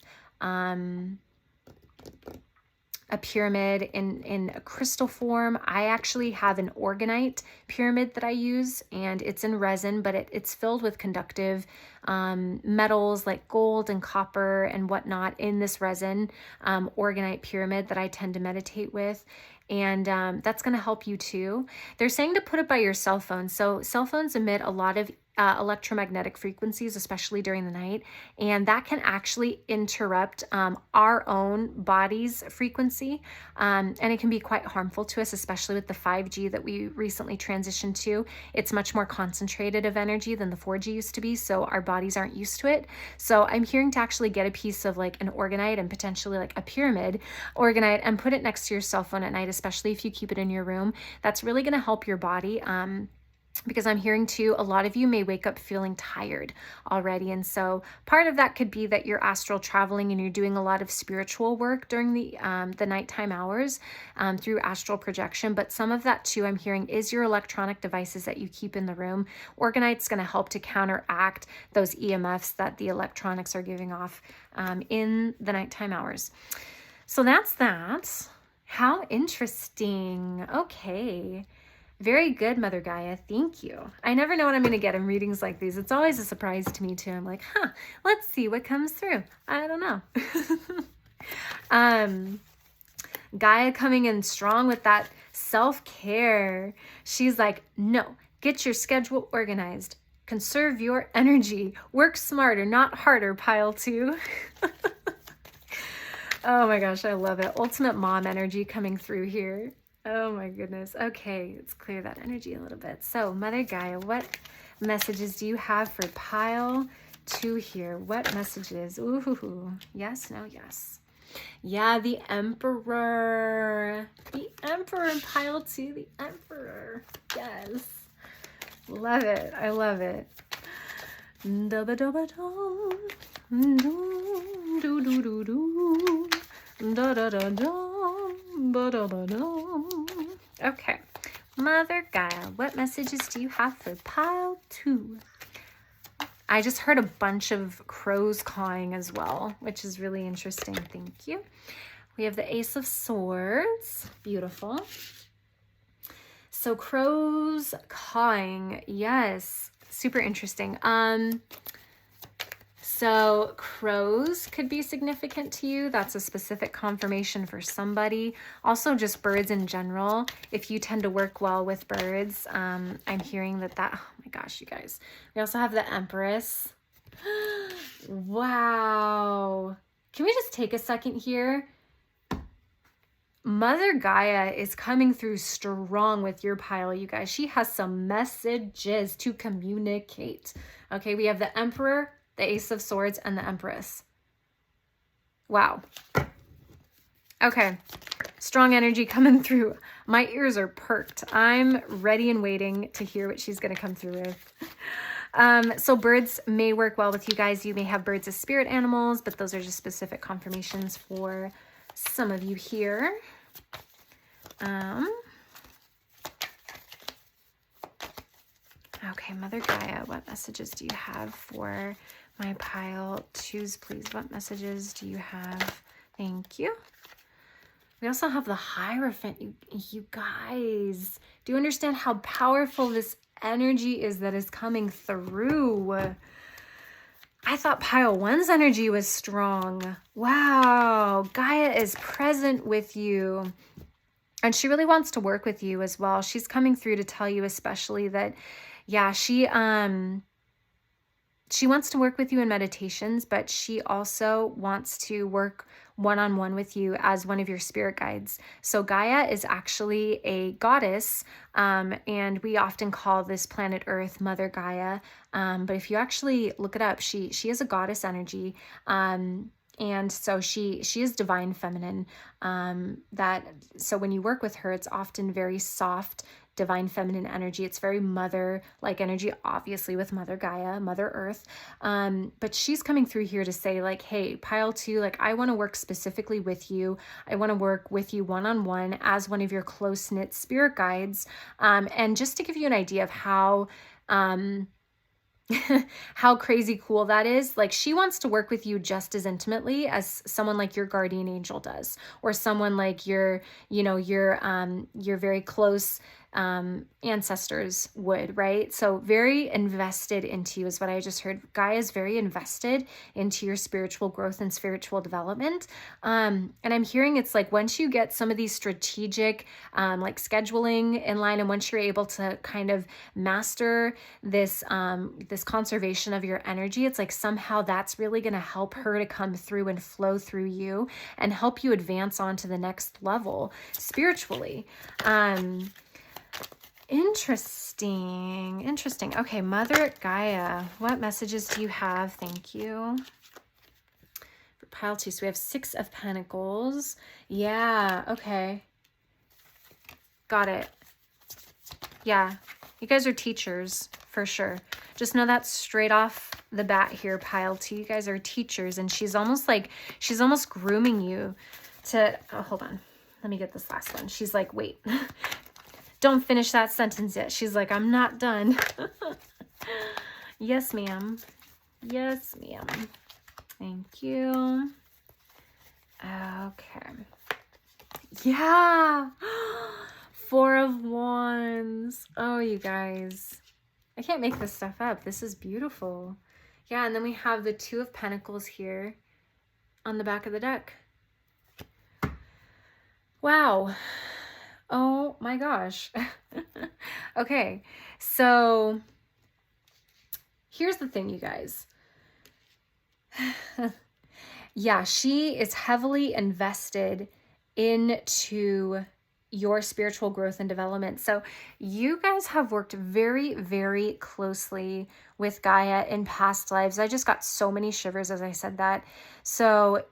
a pyramid in a crystal form. I actually have an organite pyramid that I use, and it's in resin, but it's filled with conductive metals like gold and copper and whatnot in this resin organite pyramid that I tend to meditate with. And that's going to help you too. They're saying to put it by your cell phone. So cell phones emit a lot of electromagnetic frequencies, especially during the night, and that can actually interrupt our own body's frequency, and it can be quite harmful to us, especially with the 5G that we recently transitioned to. It's much more concentrated of energy than the 4G used to be, so our bodies aren't used to it. So I'm hearing to actually get a piece of like an organite and potentially like a pyramid organite and put it next to your cell phone at night, especially if you keep it in your room. That's really going to help your body. Because I'm hearing too, a lot of you may wake up feeling tired already. And so part of that could be that you're astral traveling and you're doing a lot of spiritual work during the nighttime hours through astral projection. But some of that too, I'm hearing, is your electronic devices that you keep in the room. Organite's going to help to counteract those EMFs that the electronics are giving off in the nighttime hours. So that's that. How interesting. Okay. Very good, Mother Gaia. Thank you. I never know what I'm going to get in readings like these. It's always a surprise to me too. I'm like, let's see what comes through. I don't know. Gaia coming in strong with that self-care. She's like, no, get your schedule organized. Conserve your energy. Work smarter, not harder, pile 2. Oh my gosh, I love it. Ultimate mom energy coming through here. Oh my goodness. Okay, let's clear that energy a little bit. So, Mother Gaia, what messages do you have for pile 2 here? What messages? Ooh, yes, no, yes. Yeah, the Emperor. The Emperor in pile 2, the Emperor. Yes. Love it. I love it. Da-ba-da-ba-dum. Do-do-do-do. Da-da-da-dum. Ba-da-ba-dum. Okay, Mother Gaia, what messages do you have for pile 2? I just heard a bunch of crows cawing as well, which is really interesting. Thank you. We have the Ace of Swords. Beautiful. So crows cawing. Yes, super interesting. So crows could be significant to you. That's a specific confirmation for somebody. Also just birds in general. If you tend to work well with birds, I'm hearing that, oh my gosh, you guys. We also have the Empress. Wow. Can we just take a second here? Mother Gaia is coming through strong with your pile, you guys. She has some messages to communicate. Okay, we have the Emperor, the Ace of Swords, and the Empress. Wow. Okay. Strong energy coming through. My ears are perked. I'm ready and waiting to hear what she's going to come through with. So birds may work well with you guys. You may have birds as spirit animals, but those are just specific confirmations for some of you here. Okay, Mother Gaia, what messages do you have for my pile 2s, please? What messages do you have? Thank you. We also have the Hierophant. You guys, do you understand how powerful this energy is that is coming through? I thought pile 1's energy was strong. Wow, Gaia is present with you. And she really wants to work with you as well. She's coming through to tell you especially that, yeah, she wants to work with you in meditations, but she also wants to work one-on-one with you as one of your spirit guides. So Gaia is actually a goddess, and we often call this planet Earth Mother Gaia. But if you actually look it up, she is a goddess energy. And so she is divine feminine. So when you work with her, it's often very soft, divine feminine energy. It's very mother-like energy, obviously with Mother Gaia, Mother Earth. But she's coming through here to say like, hey, pile 2, like I want to work specifically with you. I want to work with you one-on-one as one of your close-knit spirit guides. And just to give you an idea of how how crazy cool that is. Like, she wants to work with you just as intimately as someone like your guardian angel does, or someone like your, your very close ancestors would, right? So very invested into you is what I just heard. Gaia is very invested into your spiritual growth and spiritual development. And I'm hearing it's like once you get some of these strategic like scheduling in line, and once you're able to kind of master this this conservation of your energy, it's like somehow that's really going to help her to come through and flow through you and help you advance on to the next level spiritually. Interesting. Okay, Mother Gaia, what messages do you have? Thank you. For pile 2, so we have 6 of Pentacles. Yeah, okay. Got it. Yeah, you guys are teachers for sure. Just know that straight off the bat here, pile 2. You guys are teachers, and she's almost grooming you to, oh, hold on. Let me get this last one. She's like, wait. Don't finish that sentence yet. She's like, I'm not done. Yes, ma'am. Yes, ma'am. Thank you. Okay. Yeah. 4 of Wands. Oh, you guys. I can't make this stuff up. This is beautiful. Yeah, and then we have the 2 of Pentacles here on the back of the deck. Wow. Oh my gosh. Okay, so here's the thing, you guys. Yeah, she is heavily invested into your spiritual growth and development. So you guys have worked very, very closely with Gaia in past lives. I just got so many shivers as I said that. So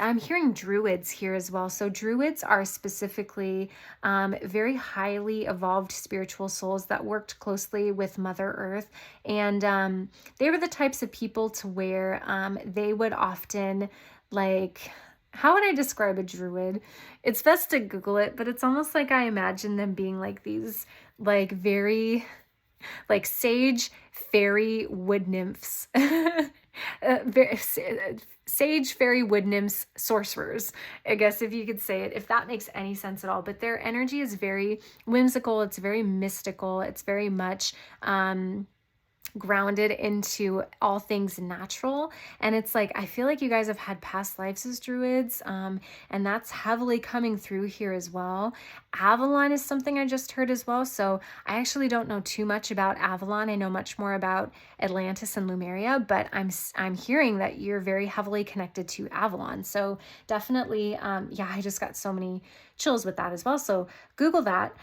I'm hearing druids here as well. So druids are specifically very highly evolved spiritual souls that worked closely with Mother Earth. And they were the types of people to where they would often, like, how would I describe a druid? It's best to Google it, but it's almost like I imagine them being like these, like, very, like, sage fairy wood nymphs. Sage fairy wood nymphs, sorcerers, I guess, if you could say it, if that makes any sense at all. But their energy is very whimsical. It's very mystical. It's very much grounded into all things natural. And it's like, I feel like you guys have had past lives as druids, and that's heavily coming through here as well. Avalon is something I just heard as well. So I actually don't know too much about Avalon. I know much more about Atlantis and Lemuria, but I'm hearing that you're very heavily connected to Avalon. So definitely, yeah, I just got so many chills with that as well. So Google that.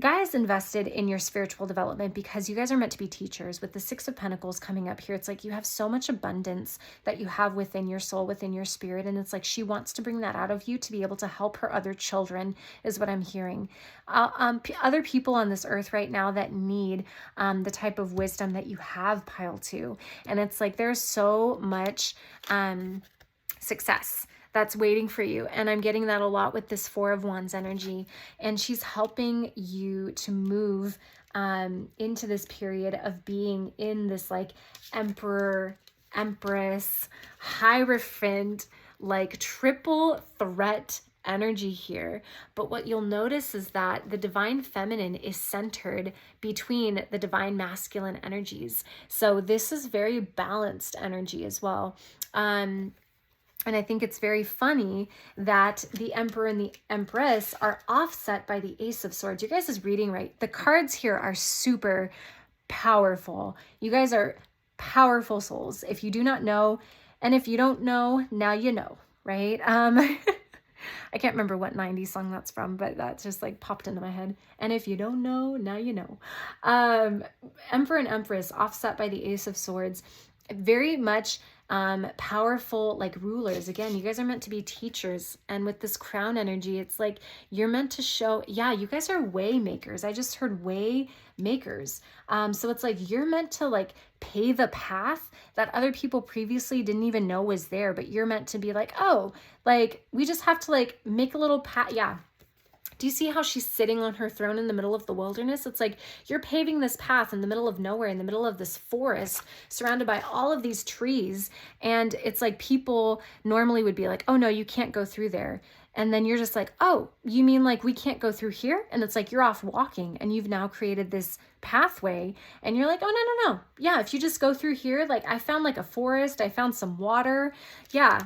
Gaia's invested in your spiritual development because you guys are meant to be teachers. With the 6 of Pentacles coming up here, it's like you have so much abundance that you have within your soul, within your spirit. And it's like she wants to bring that out of you to be able to help her other children, is what I'm hearing. Other people on this earth right now that need the type of wisdom that you have, pile 2. And it's like there's so much success that's waiting for you. And I'm getting that a lot with this 4 of Wands energy. And she's helping you to move into this period of being in this, like, Emperor, Empress, Hierophant, like, triple threat energy here. But what you'll notice is that the divine feminine is centered between the divine masculine energies. So this is very balanced energy as well. And I think it's very funny that the Emperor and the Empress are offset by the Ace of Swords. You guys is reading right. The cards here are super powerful. You guys are powerful souls. If you do not know, and if you don't know, now you know, right? I can't remember what 90s song that's from, but that just, like, popped into my head. And if you don't know, now you know. Emperor and Empress offset by the Ace of Swords. Very much powerful, like, rulers. Again, you guys are meant to be teachers, and with this crown energy, it's like you're meant to show, yeah, you guys are way makers. I just heard way makers. So it's like you're meant to, like, pave a path that other people previously didn't even know was there, but you're meant to be like, oh, like, we just have to, like, make a little path. Yeah, Do you see how she's sitting on her throne in the middle of the wilderness? It's like you're paving this path in the middle of nowhere, in the middle of this forest, surrounded by all of these trees. And it's like people normally would be like, oh no, you can't go through there. And then you're just like, oh, you mean like we can't go through here? And it's like you're off walking and you've now created this pathway. And you're like, oh, no, no, no. Yeah, if you just go through here, like I found like a forest, I found some water. Yeah.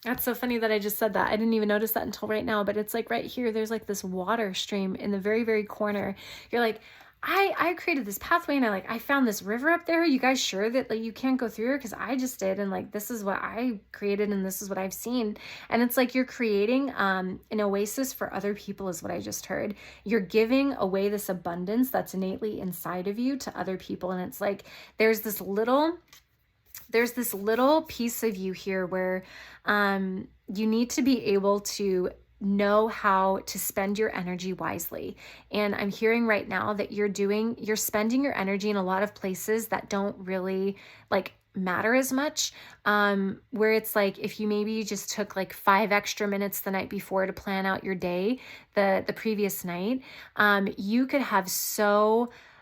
That's so funny that I just said that. I didn't even notice that until right now, but it's like right here, there's like this water stream in the very, very corner. You're like, I created this pathway and I found this river up there. You guys sure that like you can't go through it? Because I just did. And like, this is what I created and this is what I've seen. And it's like you're creating an oasis for other people is what I just heard. You're giving away this abundance that's innately inside of you to other people. And it's like, there's this little piece of you here where you need to be able to know how to spend your energy wisely. And I'm hearing right now that you're spending your energy in a lot of places that don't really like matter as much, where it's like if you maybe just took like 5 extra minutes the night before to plan out your day the previous night,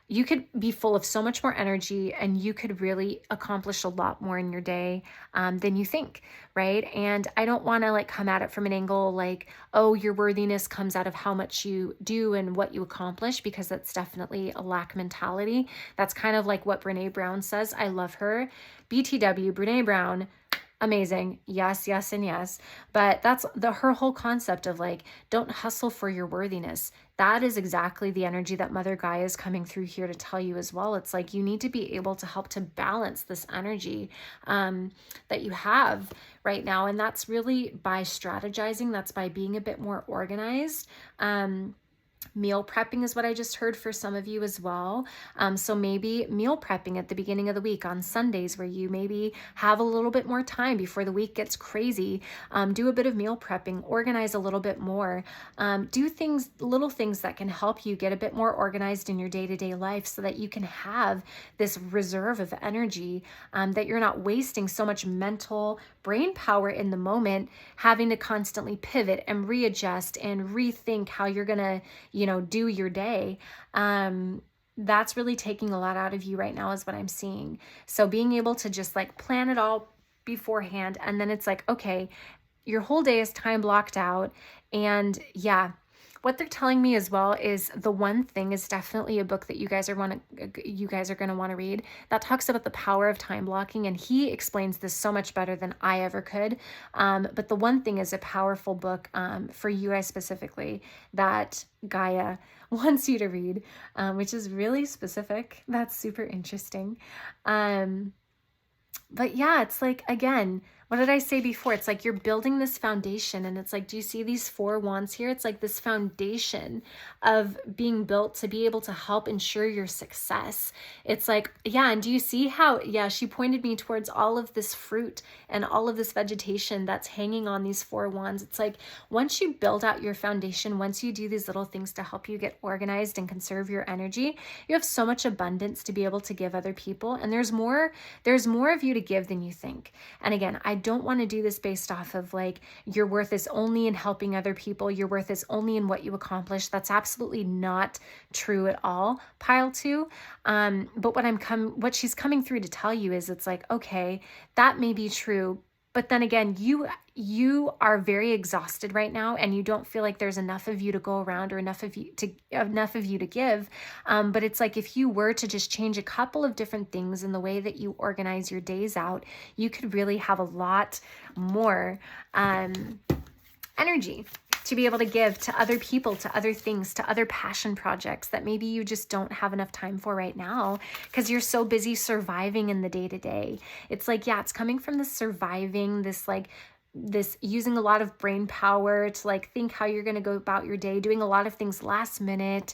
you could be full of so much more energy and you could really accomplish a lot more in your day than you think, right? And I don't want to like come at it from an angle like, oh, your worthiness comes out of how much you do and what you accomplish, because that's definitely a lack mentality. That's kind of like what Brene Brown says. I love her. BTW, Brene Brown. Amazing. Yes, yes, and yes. But that's her whole concept of like, don't hustle for your worthiness. That is exactly the energy that Mother Gaia is coming through here to tell you as well. It's like you need to be able to help to balance this energy that you have right now. And that's really by strategizing. That's by being a bit more organized. Meal prepping is what I just heard for some of you as well. So maybe meal prepping at the beginning of the week on Sundays where you maybe have a little bit more time before the week gets crazy. Do a bit of meal prepping, organize a little bit more. Do little things that can help you get a bit more organized in your day-to-day life so that you can have this reserve of energy, that you're not wasting so much mental brain power in the moment, having to constantly pivot and readjust and rethink how you're going to, do your day. That's really taking a lot out of you right now is what I'm seeing. So being able to just like plan it all beforehand. And then it's like, okay, your whole day is time blocked out. And yeah, what they're telling me as well is The One Thing is definitely a book that you guys are going to want to read that talks about the power of time blocking. And he explains this so much better than I ever could. But The One Thing is a powerful book for you guys specifically that Gaia wants you to read, which is really specific. That's super interesting. But yeah, it's like, again, what did I say before? It's like you're building this foundation and it's like, do you see these 4 wands here? It's like this foundation of being built to be able to help ensure your success. It's like, yeah. And do you see how, yeah, she pointed me towards all of this fruit and all of this vegetation that's hanging on these 4 wands. It's like, once you build out your foundation, once you do these little things to help you get organized and conserve your energy, you have so much abundance to be able to give other people. And there's more of you to give than you think. And again, I don't want to do this based off of like your worth is only in helping other people. Your worth is only in what you accomplish. That's absolutely not true at all. Pile 2. But what she's coming through to tell you is it's like, okay, that may be true. But then again, you are very exhausted right now and you don't feel like there's enough of you to go around or enough of you to give. But it's like if you were to just change a couple of different things in the way that you organize your days out, you could really have a lot more energy to be able to give to other people, to other things, to other passion projects that maybe you just don't have enough time for right now because you're so busy surviving in the day-to-day. It's like, yeah, it's coming from this surviving, this using a lot of brain power to like think how you're going to go about your day, doing a lot of things last minute,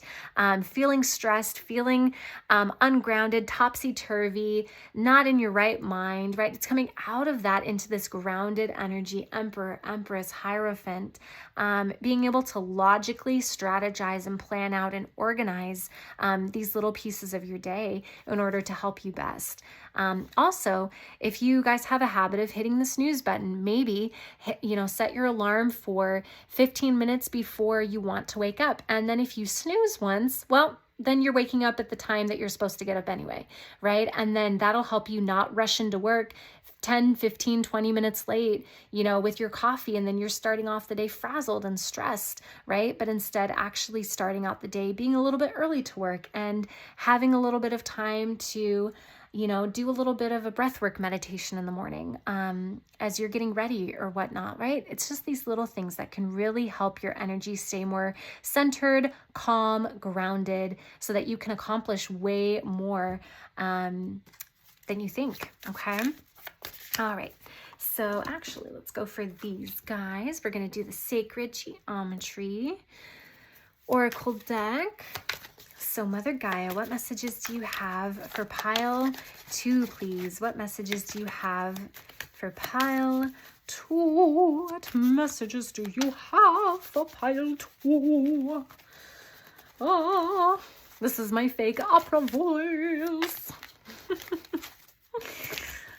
feeling stressed, feeling ungrounded, topsy-turvy, not in your right mind, right? It's coming out of that into this grounded energy, Emperor, Empress, Hierophant, being able to logically strategize and plan out and organize these little pieces of your day in order to help you best. Also, if you guys have a habit of hitting the snooze button, maybe maybe, set your alarm for 15 minutes before you want to wake up. And then if you snooze once, well, then you're waking up at the time that you're supposed to get up anyway, right? And then that'll help you not rush into work 10, 15, 20 minutes late, with your coffee, and then you're starting off the day frazzled and stressed, right? But instead actually starting out the day being a little bit early to work and having a little bit of time to, do a little bit of a breathwork meditation in the morning as you're getting ready or whatnot, right? It's just these little things that can really help your energy stay more centered, calm, grounded, so that you can accomplish way more than you think, okay? All right, so actually let's go for these guys. We're going to do the Sacred Geometry Oracle deck. So Mother Gaia, what messages do you have for pile 2, please? What messages do you have for pile 2? What messages do you have for pile 2? Oh, this is my fake opera voice.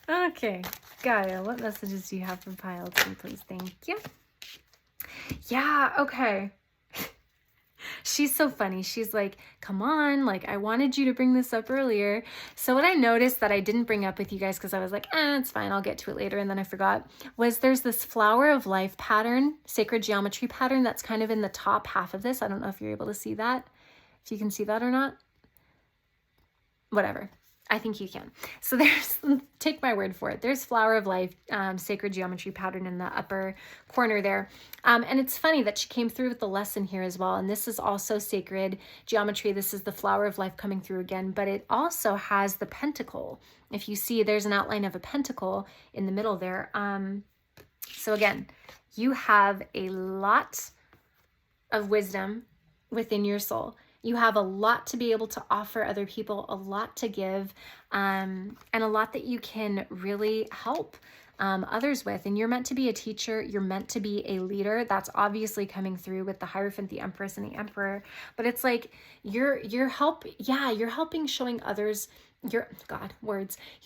Okay, Gaia, what messages do you have for pile 2, please? Thank you. Yeah, okay. She's so funny. She's like, come on, like, I wanted you to bring this up earlier. So what I noticed that I didn't bring up with you guys, because I was like, it's fine, I'll get to it later, and then I forgot, was there's this flower of life pattern, sacred geometry pattern, that's kind of in the top half of this. I don't know if you're able to see that, if you can see that or not. Whatever. I think you can. So there's, take my word for it, there's flower of life, sacred geometry pattern in the upper corner there. And it's funny that she came through with the lesson here as well. And this is also sacred geometry. This is the flower of life coming through again, but it also has the pentacle. If you see, there's an outline of a pentacle in the middle there. So again, you have a lot of wisdom within your soul. You have a lot to be able to offer other people, a lot to give, and a lot that you can really help others with. And you're meant to be a teacher. You're meant to be a leader. That's obviously coming through with the Hierophant, the Empress, and the Emperor. But it's like you're helping showing others. You're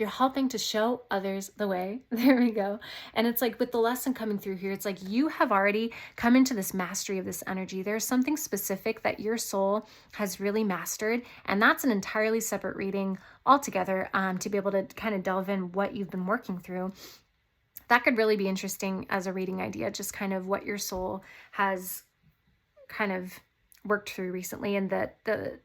helping to show others the way. There we go. And it's like with the lesson coming through here, it's like you have already come into this mastery of this energy. There's something specific that your soul has really mastered. And that's an entirely separate reading altogether to be able to kind of delve in what you've been working through. That could really be interesting as a reading idea, just kind of what your soul has kind of worked through recently and the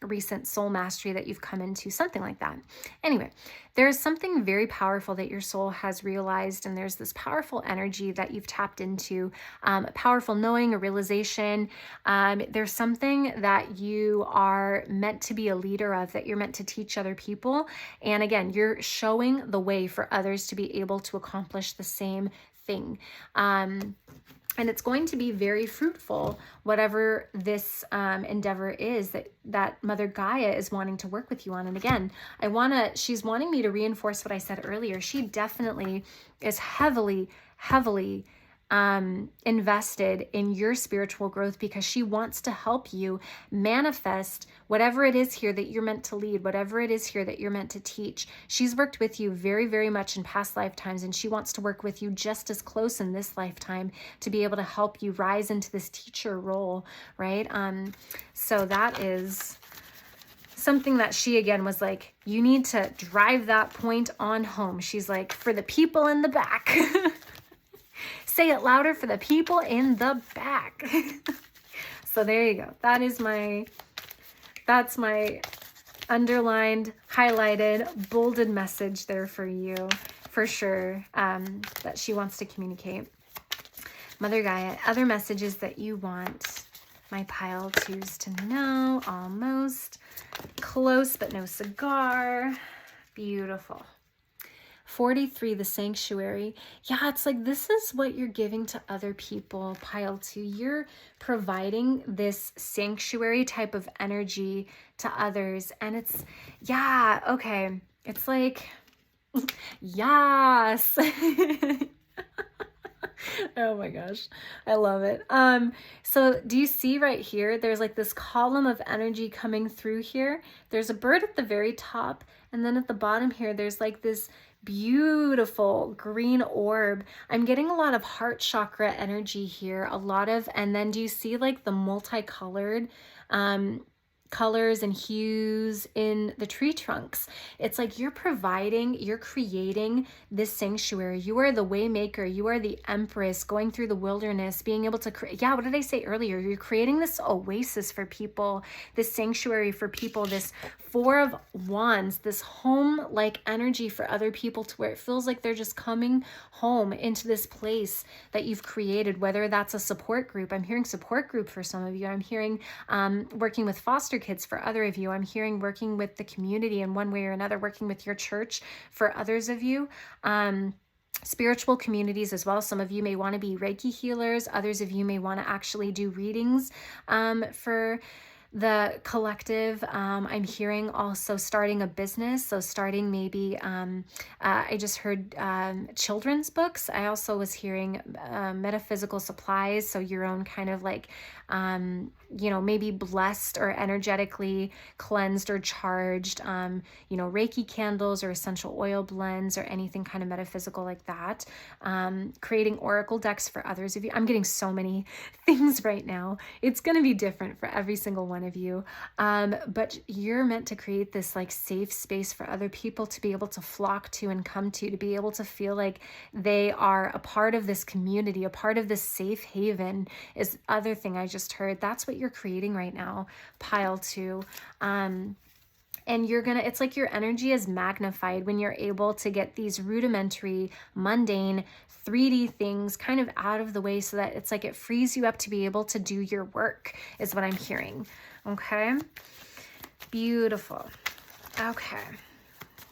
recent soul mastery that you've come into, something like that. Anyway, there's something very powerful that your soul has realized, and there's this powerful energy that you've tapped into, a powerful knowing, a realization. There's something that you are meant to be a leader of, that you're meant to teach other people. And again, you're showing the way for others to be able to accomplish the same thing. And it's going to be very fruitful, whatever this endeavor is that Mother Gaia is wanting to work with you on. And again, she's wanting me to reinforce what I said earlier. She definitely is heavily invested in your spiritual growth, because she wants to help you manifest whatever it is here that you're meant to lead, whatever it is here that you're meant to teach. She's worked with you very, very much in past lifetimes, and she wants to work with you just as close in this lifetime to be able to help you rise into this teacher role, right? So that is something that she, again, was like, you need to drive that point on home. She's like, for the people in the back. Say it louder for the people in the back. So there you go. That's my underlined, highlighted, bolded message there for you, for sure, that she wants to communicate. Mother Gaia, other messages that you want my pile twos to know. Almost close, but no cigar. Beautiful. 43, the sanctuary. Yeah, it's like this is what you're giving to other people, pile 2. You're providing this sanctuary type of energy to others. And it's, yeah, okay. It's like, yes. Oh my gosh, I love it. So do you see right here, there's like this column of energy coming through here. There's a bird at the very top, and then at the bottom here, there's like this beautiful green orb. I'm getting a lot of heart chakra energy here, and then do you see like the multicolored colors and hues in the tree trunks? It's like you're creating this sanctuary. You are the waymaker. You are the empress going through the wilderness, being able to create. Yeah, what did I say earlier? You're creating this oasis for people, this sanctuary for people, this Four of Wands, this home-like energy for other people, to where it feels like they're just coming home into this place that you've created, whether that's a support group. I'm hearing support group for some of you. I'm hearing working with foster kids for other of you. I'm hearing working with the community in one way or another, working with your church for others of you. Spiritual communities as well. Some of you may want to be Reiki healers. Others of you may want to actually do readings for the collective. I'm hearing also starting a business. So starting maybe, I just heard children's books. I also was hearing metaphysical supplies. So your own kind of like, maybe blessed or energetically cleansed or charged, Reiki candles or essential oil blends or anything kind of metaphysical like that. Creating oracle decks for others of you. I'm getting so many things right now. It's going to be different for every single one of you. But you're meant to create this like safe space for other people to be able to flock to and come to be able to feel like they are a part of this community, a part of this safe haven is other thing I just heard. That's what you're creating right now, pile 2. And it's like your energy is magnified when you're able to get these rudimentary, mundane, 3D things kind of out of the way, so that it's like it frees you up to be able to do your work, is what I'm hearing. Okay. Beautiful. Okay.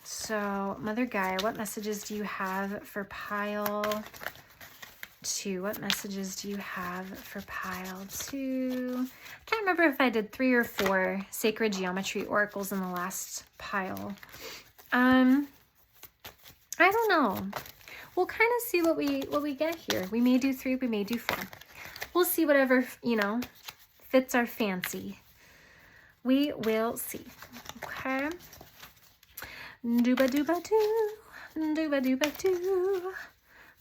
So Mother Gaia, what messages do you have for pile 2? What messages do you have for pile 2? I can't remember if I did 3 or 4 sacred geometry oracles in the last pile. I don't know. We'll kind of see what we get here. We may do 3, we may do 4. We'll see whatever, fits our fancy. We will see. Okay. Dooba-dooba-doo. Dooba-dooba-doo.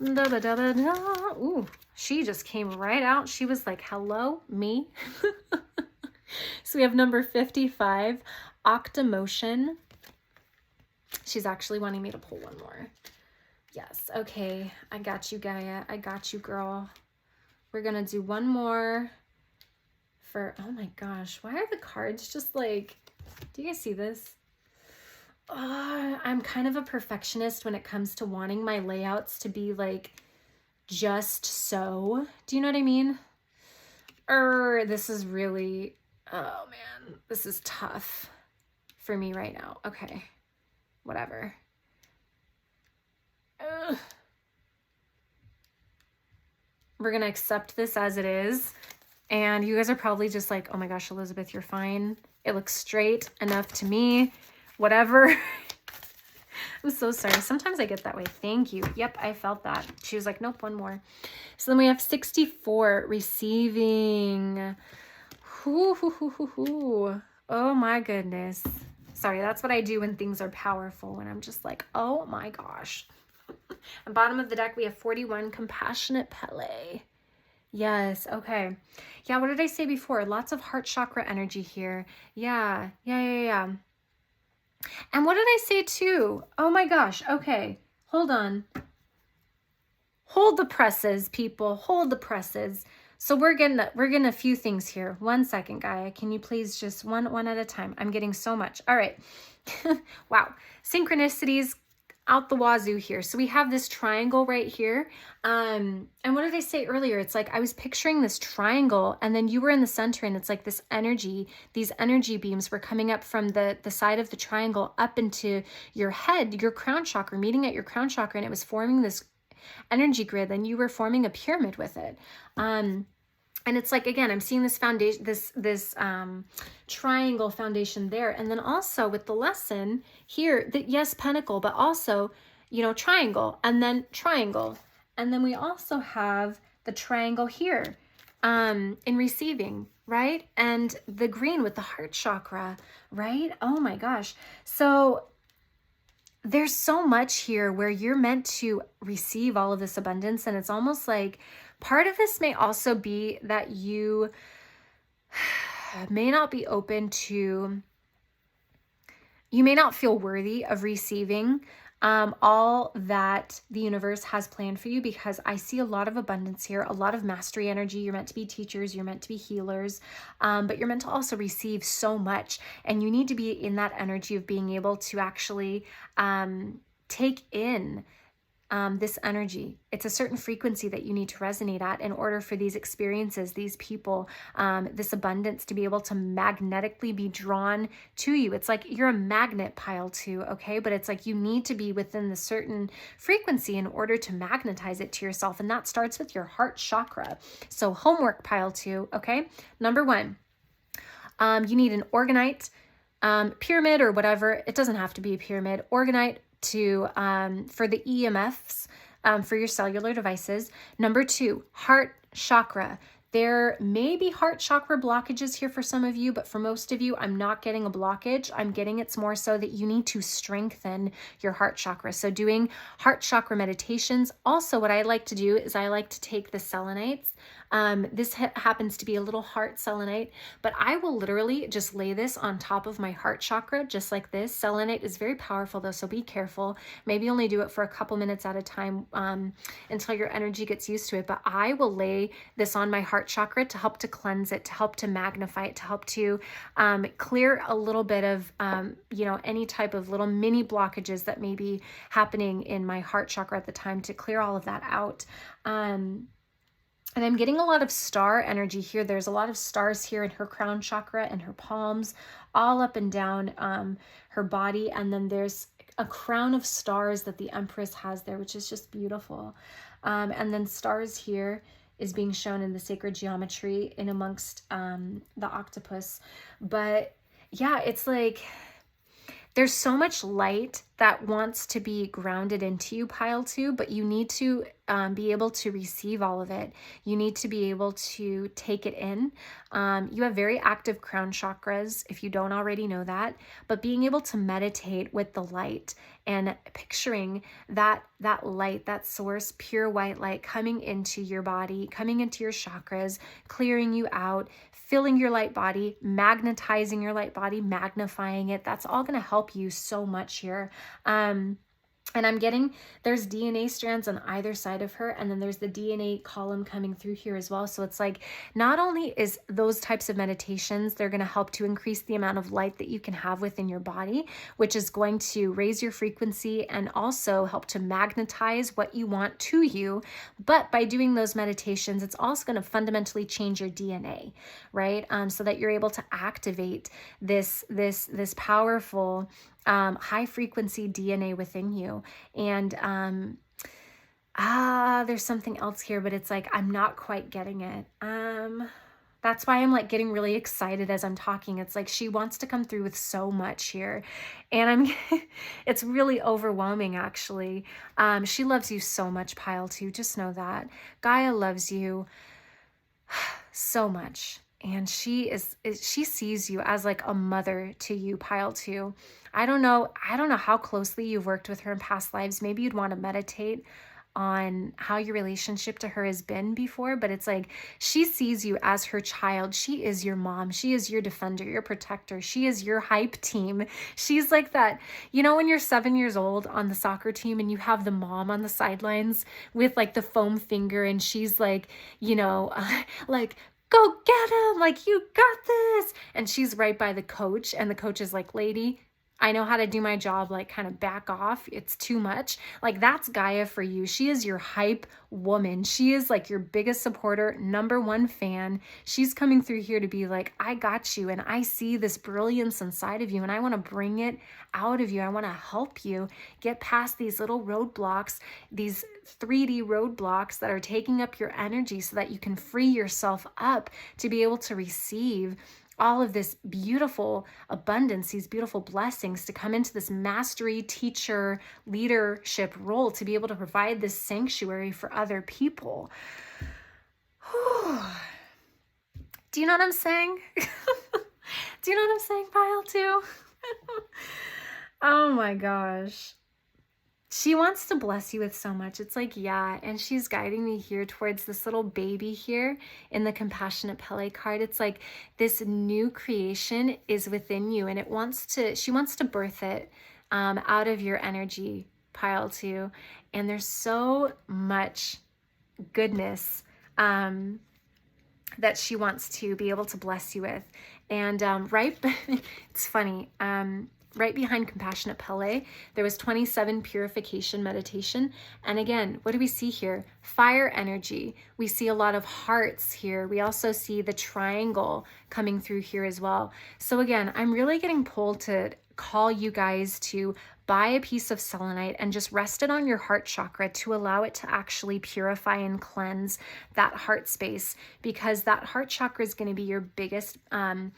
Da-ba-da-ba-da. Ooh, she just came right out. She was like, hello, me. So we have number 55, Octomotion. She's actually wanting me to pull one more. Yes, okay. I got you, Gaia. I got you, girl. We're going to do one more for, oh my gosh, why are the cards just like, do you guys see this? I'm kind of a perfectionist when it comes to wanting my layouts to be like just so. Do you know what I mean? This is really, oh man, this is tough for me right now. Okay, whatever. We're going to accept this as it is. And you guys are probably just like, oh my gosh, Elizabeth, you're fine. It looks straight enough to me. Whatever. I'm so sorry. Sometimes I get that way. Thank you. Yep, I felt that. She was like, nope, one more. So then we have 64, receiving. Oh my goodness. Sorry, that's what I do when things are powerful, when I'm just like, oh my gosh. At bottom of the deck, we have 41, compassionate Pele. Yes, okay. Yeah, what did I say before? Lots of heart chakra energy here. Yeah. And what did I say too? Oh my gosh. Okay. Hold on. Hold the presses, people. Hold the presses. So we're getting a few things here. 1 second, Gaia. Can you please just one at a time? I'm getting so much. All right. Wow. Synchronicities out the wazoo here. So we have this triangle right here. And what did I say earlier? It's like I was picturing this triangle, and then you were in the center, and it's like this energy, these energy beams were coming up from the side of the triangle up into your head, your crown chakra, meeting at your crown chakra, and it was forming this energy grid, and you were forming a pyramid with it. And it's like, again, I'm seeing this foundation, this triangle foundation there. And then also with the lesson here, yes, pentacle, but also, triangle, and then triangle, And then we also have the triangle here in receiving, right? And the green with the heart chakra, right? Oh my gosh. So there's so much here where you're meant to receive all of this abundance. And it's almost like part of this may also be that you may not be open to, you may not feel worthy of receiving all that the universe has planned for you, because I see a lot of abundance here, a lot of mastery energy. You're meant to be teachers, you're meant to be healers, but you're meant to also receive so much. And you need to be in that energy of being able to actually take in this energy. It's a certain frequency that you need to resonate at in order for these experiences, these people, this abundance to be able to magnetically be drawn to you. It's like you're a magnet, pile 2, okay? But it's like you need to be within the certain frequency in order to magnetize it to yourself. And that starts with your heart chakra. So homework, pile 2, okay? Number 1, you need an orgonite pyramid or whatever. It doesn't have to be a pyramid. Orgonite to for the EMFs for your cellular devices. Number 2, heart chakra. There may be heart chakra blockages here for some of you, but for most of you, I'm not getting a blockage. I'm getting it's more so that you need to strengthen your heart chakra. So doing heart chakra meditations. Also, what I like to do is I like to take the selenites. This happens to be a little heart selenite, but I will literally just lay this on top of my heart chakra, just like this. Selenite is very powerful though, so be careful. Maybe only do it for a couple minutes at a time until your energy gets used to it. But I will lay this on my heart chakra to help to cleanse it, to help to magnify it, to help to clear a little bit of, any type of little mini blockages that may be happening in my heart chakra at the time, to clear all of that out. And I'm getting a lot of star energy here. There's a lot of stars here in her crown chakra and her palms, all up and down her body. And then there's a crown of stars that the Empress has there, which is just beautiful. And then stars here is being shown in the sacred geometry in amongst the octopus. But yeah, it's like there's so much light that wants to be grounded into you, pile 2, but you need to be able to receive all of it. You need to be able to take it in. You have very active crown chakras, if you don't already know that, but being able to meditate with the light and picturing that light, that source, pure white light coming into your body, coming into your chakras, clearing you out, filling your light body, magnetizing your light body, magnifying it. That's all going to help you so much here. And I'm getting, there's DNA strands on either side of her, and then there's the DNA column coming through here as well. So it's like, not only is those types of meditations, they're going to help to increase the amount of light that you can have within your body, which is going to raise your frequency and also help to magnetize what you want to you. But by doing those meditations, it's also going to fundamentally change your DNA, right? So that you're able to activate this powerful high frequency DNA within you. And there's something else here, but it's like I'm not quite getting it. That's why I'm like getting really excited as I'm talking. It's like she wants to come through with so much here, and it's really overwhelming actually. She loves you so much, pile 2. Just know that Gaia loves you so much. And she sees you as like a mother to you, pile 2. I don't know how closely you've worked with her in past lives. Maybe you'd want to meditate on how your relationship to her has been before, but it's like she sees you as her child. She is your mom. She is your defender, your protector. She is your hype team. She's like that, when you're 7 years old on the soccer team and you have the mom on the sidelines with like the foam finger, and she's like, like, go get him, like, you got this. And she's right by the coach, and the coach is like, lady, I know how to do my job, like kind of back off. It's too much. Like that's Gaia for you. She is your hype woman. She is like your biggest supporter, #1 fan. She's coming through here to be like, I got you. And I see this brilliance inside of you, and I want to bring it out of you. I want to help you get past these little roadblocks, these 3D roadblocks that are taking up your energy, so that you can free yourself up to be able to receive all of this beautiful abundance, these beautiful blessings to come into this mastery, teacher, leadership role, to be able to provide this sanctuary for other people. Do you know what I'm saying? Do you know what I'm saying, pile 2? Oh my gosh. She wants to bless you with so much. It's like, yeah. And she's guiding me here towards this little baby here in the Compassionate Pele card. It's like this new creation is within you, and she wants to birth it out of your energy, pile 2. And there's so much goodness that she wants to be able to bless you with. And it's funny. Right behind Compassionate Pele, there was 27 purification meditation. And again, what do we see here? Fire energy. We see a lot of hearts here. We also see the triangle coming through here as well. So again, I'm really getting pulled to call you guys to buy a piece of selenite and just rest it on your heart chakra to allow it to actually purify and cleanse that heart space, because that heart chakra is going to be your biggest, I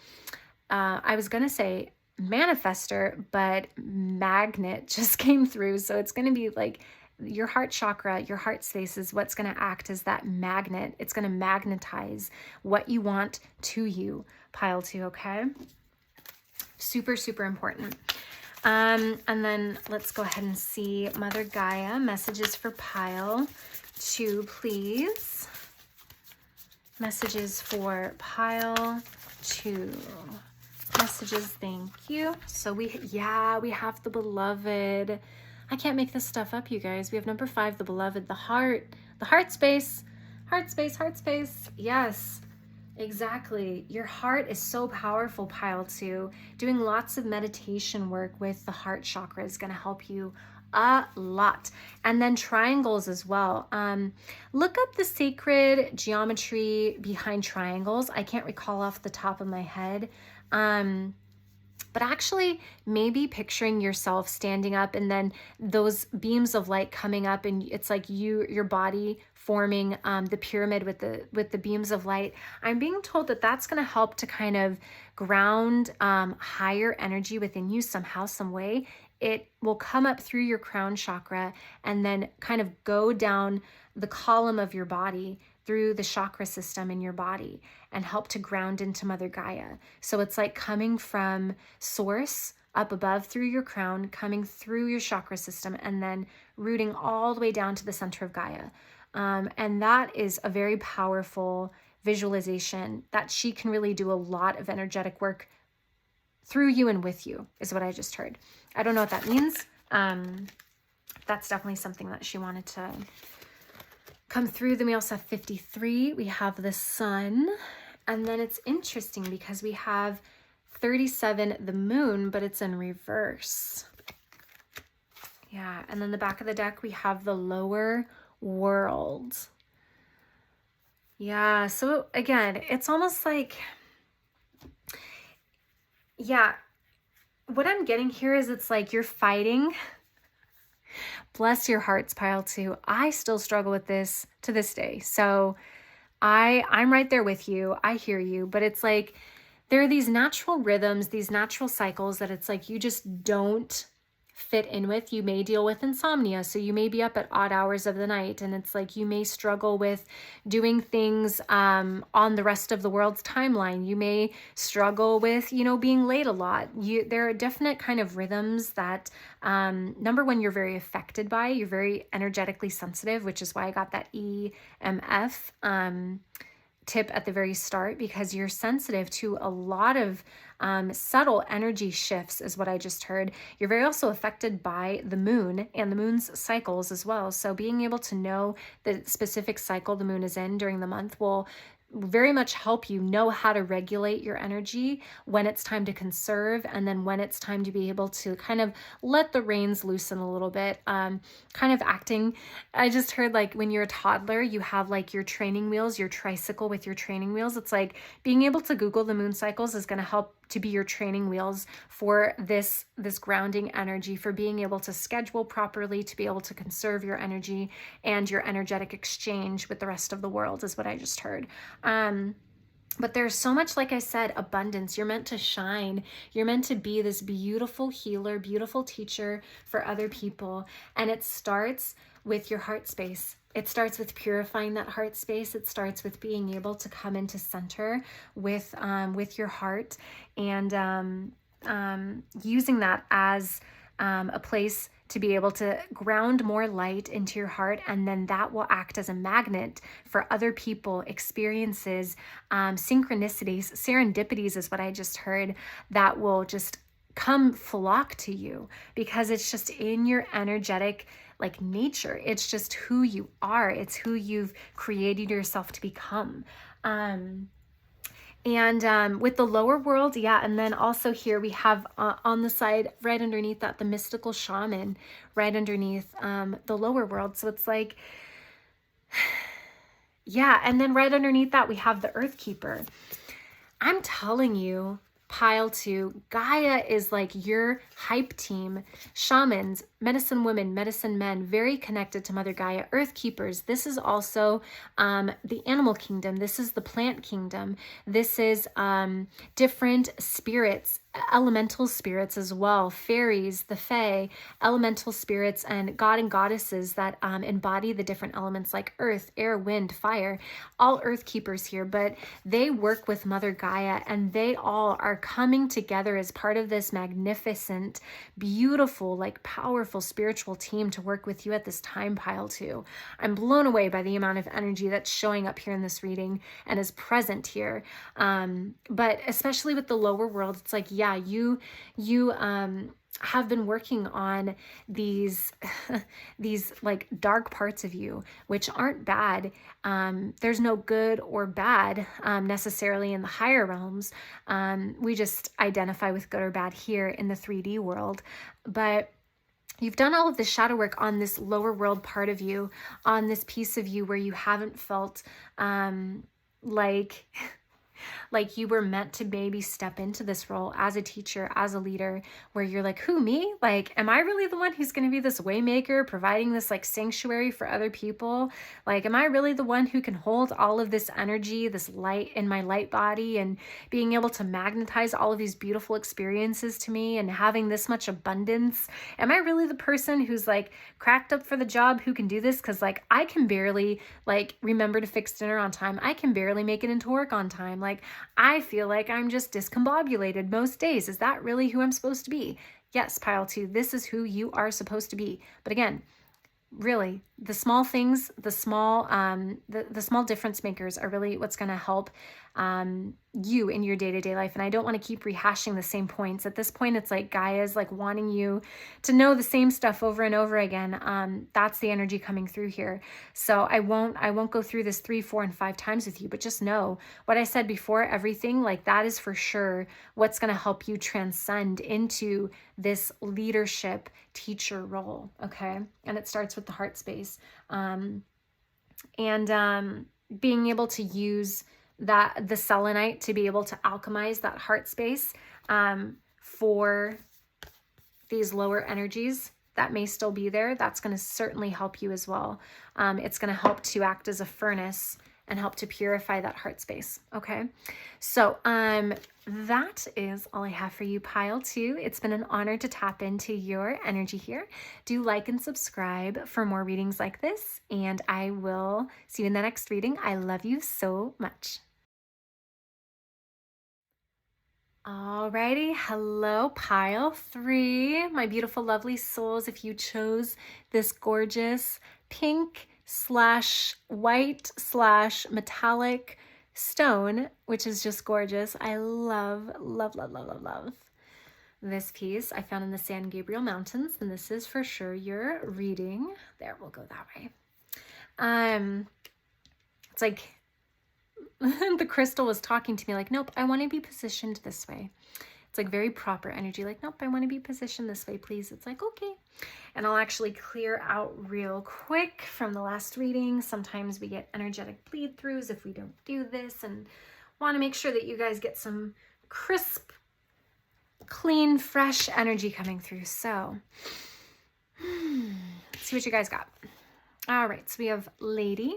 was going to say manifester, but magnet just came through. So it's going to be like your heart chakra, your heart space is what's going to act as that magnet. It's going to magnetize what you want to you, pile 2, okay? Super, super important. And then let's go ahead and see Mother Gaia, messages for pile 2, please. Messages for pile 2. Messages, thank you. So we have the beloved. I can't make this stuff up, you guys. We have number 5, the beloved, the heart space, heart space. Yes, exactly. Your heart is so powerful, pile 2. Doing lots of meditation work with the heart chakra is going to help you a lot. And then triangles as well. Look up the sacred geometry behind triangles. I can't recall off the top of my head. But actually maybe picturing yourself standing up and then those beams of light coming up, and it's like your body forming the pyramid with the beams of light. I'm being told that that's going to help to kind of ground higher energy within you somehow, some way. It will come up through your crown chakra and then kind of go down the column of your body through the chakra system in your body and help to ground into Mother Gaia. So it's like coming from source up above through your crown, coming through your chakra system, and then rooting all the way down to the center of Gaia. And that is a very powerful visualization that she can really do a lot of energetic work through you and with you, is what I just heard. I don't know what that means. That's definitely something that she wanted to come through. Then we also have 53. We have the sun. And then it's interesting because we have 37, the moon, but it's in reverse. Yeah. And then the back of the deck, we have the lower world. Yeah. So again, it's almost like, yeah, what I'm getting here is it's like you're fighting. Bless your hearts, pile 2. I still struggle with this to this day. So I'm right there with you. I hear you, but it's like there are these natural rhythms, these natural cycles that it's like you just don't fit in with. You may deal with insomnia, so you may be up at odd hours of the night, and it's like you may struggle with doing things on the rest of the world's timeline. You may struggle with, being late a lot. There are definite kind of rhythms that, number one, you're very affected by. You're very energetically sensitive, which is why I got that EMF tip at the very start, because you're sensitive to a lot of subtle energy shifts, is what I just heard. You're very also affected by the moon and the moon's cycles as well. So being able to know the specific cycle the moon is in during the month will very much help you know how to regulate your energy, when it's time to conserve, and then when it's time to be able to kind of let the reins loosen a little bit. Kind of acting, I just heard like when you're a toddler, you have like your training wheels, your tricycle with your training wheels. It's like being able to Google the moon cycles is going to help to be your training wheels for this grounding energy, for being able to schedule properly, to be able to conserve your energy and your energetic exchange with the rest of the world, is what I just heard. But there's so much, like I said, abundance. You're meant to shine. You're meant to be this beautiful healer, beautiful teacher for other people. And it starts with your heart space. It starts with purifying that heart space. It starts with being able to come into center with your heart, and using that as a place to be able to ground more light into your heart, and then that will act as a magnet for other people, experiences, synchronicities, serendipities is what I just heard, that will just come flock to you because it's just in your energetic like nature. It's just who you are. It's who you've created yourself to become. And with the lower world, yeah, and then also here we have on the side, right underneath that, the mystical shaman, right underneath the lower world. So it's like, yeah, and then right underneath that, we have the Earth Keeper. I'm telling you, Pile 2, Gaia is like your hype team, shamans, medicine women, medicine men, very connected to Mother Gaia, Earth Keepers. This is also the animal kingdom. This is the plant kingdom. This is different spirits, elemental spirits as well, fairies, the fae, elemental spirits, and god and goddesses that embody the different elements like earth, air, wind, fire, all Earth Keepers here. But they work with Mother Gaia, and they all are coming together as part of this magnificent, beautiful, like powerful spiritual team to work with you at this time, Pile 2. I'm blown away by the amount of energy that's showing up here in this reading and is present here. But especially with the lower world, it's like, yeah, you have been working on these like dark parts of you, which aren't bad. There's no good or bad necessarily in the higher realms. We just identify with good or bad here in the 3D world. But you've done all of the shadow work on this lower world part of you, on this piece of you where you haven't felt like you were meant to maybe step into this role as a teacher, as a leader, where you're like, who, me? Like, am I really the one who's going to be this waymaker, providing this like sanctuary for other people? Like, am I really the one who can hold all of this energy, this light in my light body, and being able to magnetize all of these beautiful experiences to me and having this much abundance? Am I really the person who's like cracked up for the job who can do this? Because like I can barely like remember to fix dinner on time. I can barely make it into work on time. Like, I feel like I'm just discombobulated most days. Is that really who I'm supposed to be? Yes, Pile 2, this is who you are supposed to be. But again, really, the small things, the small difference makers are really what's going to help you in your day-to-day life. And I don't want to keep rehashing the same points. At this point, it's like Gaia's like wanting you to know the same stuff over and over again. That's the energy coming through here. So I won't go through this 3, 4, and 5 times with you, but just know what I said before, everything like that is for sure what's going to help you transcend into this leadership teacher role. Okay. And it starts with the heart space. And being able to use the selenite to be able to alchemize that heart space for these lower energies that may still be there. That's going to certainly help you as well. It's going to help to act as a furnace and help to purify that heart space. Okay. So, that is all I have for you, Pile 2. It's been an honor to tap into your energy here. Do like and subscribe for more readings like this, and I will see you in the next reading. I love you so much. Alrighty, hello, Pile 3, my beautiful, lovely souls. If you chose this gorgeous pink / white / metallic stone, which is just gorgeous. I love this piece I found in the San Gabriel Mountains, and this is for sure your reading. There, we'll go that way. It's like the crystal was talking to me like, nope, I want to be positioned this way. It's like very proper energy, like, nope, I want to be positioned this way, please. It's like, okay. And I'll actually clear out real quick from the last reading. Sometimes we get energetic bleed throughs if we don't do this, and want to make sure that you guys get some crisp, clean, fresh energy coming through. So let's see what you guys got. All right, so we have Lady,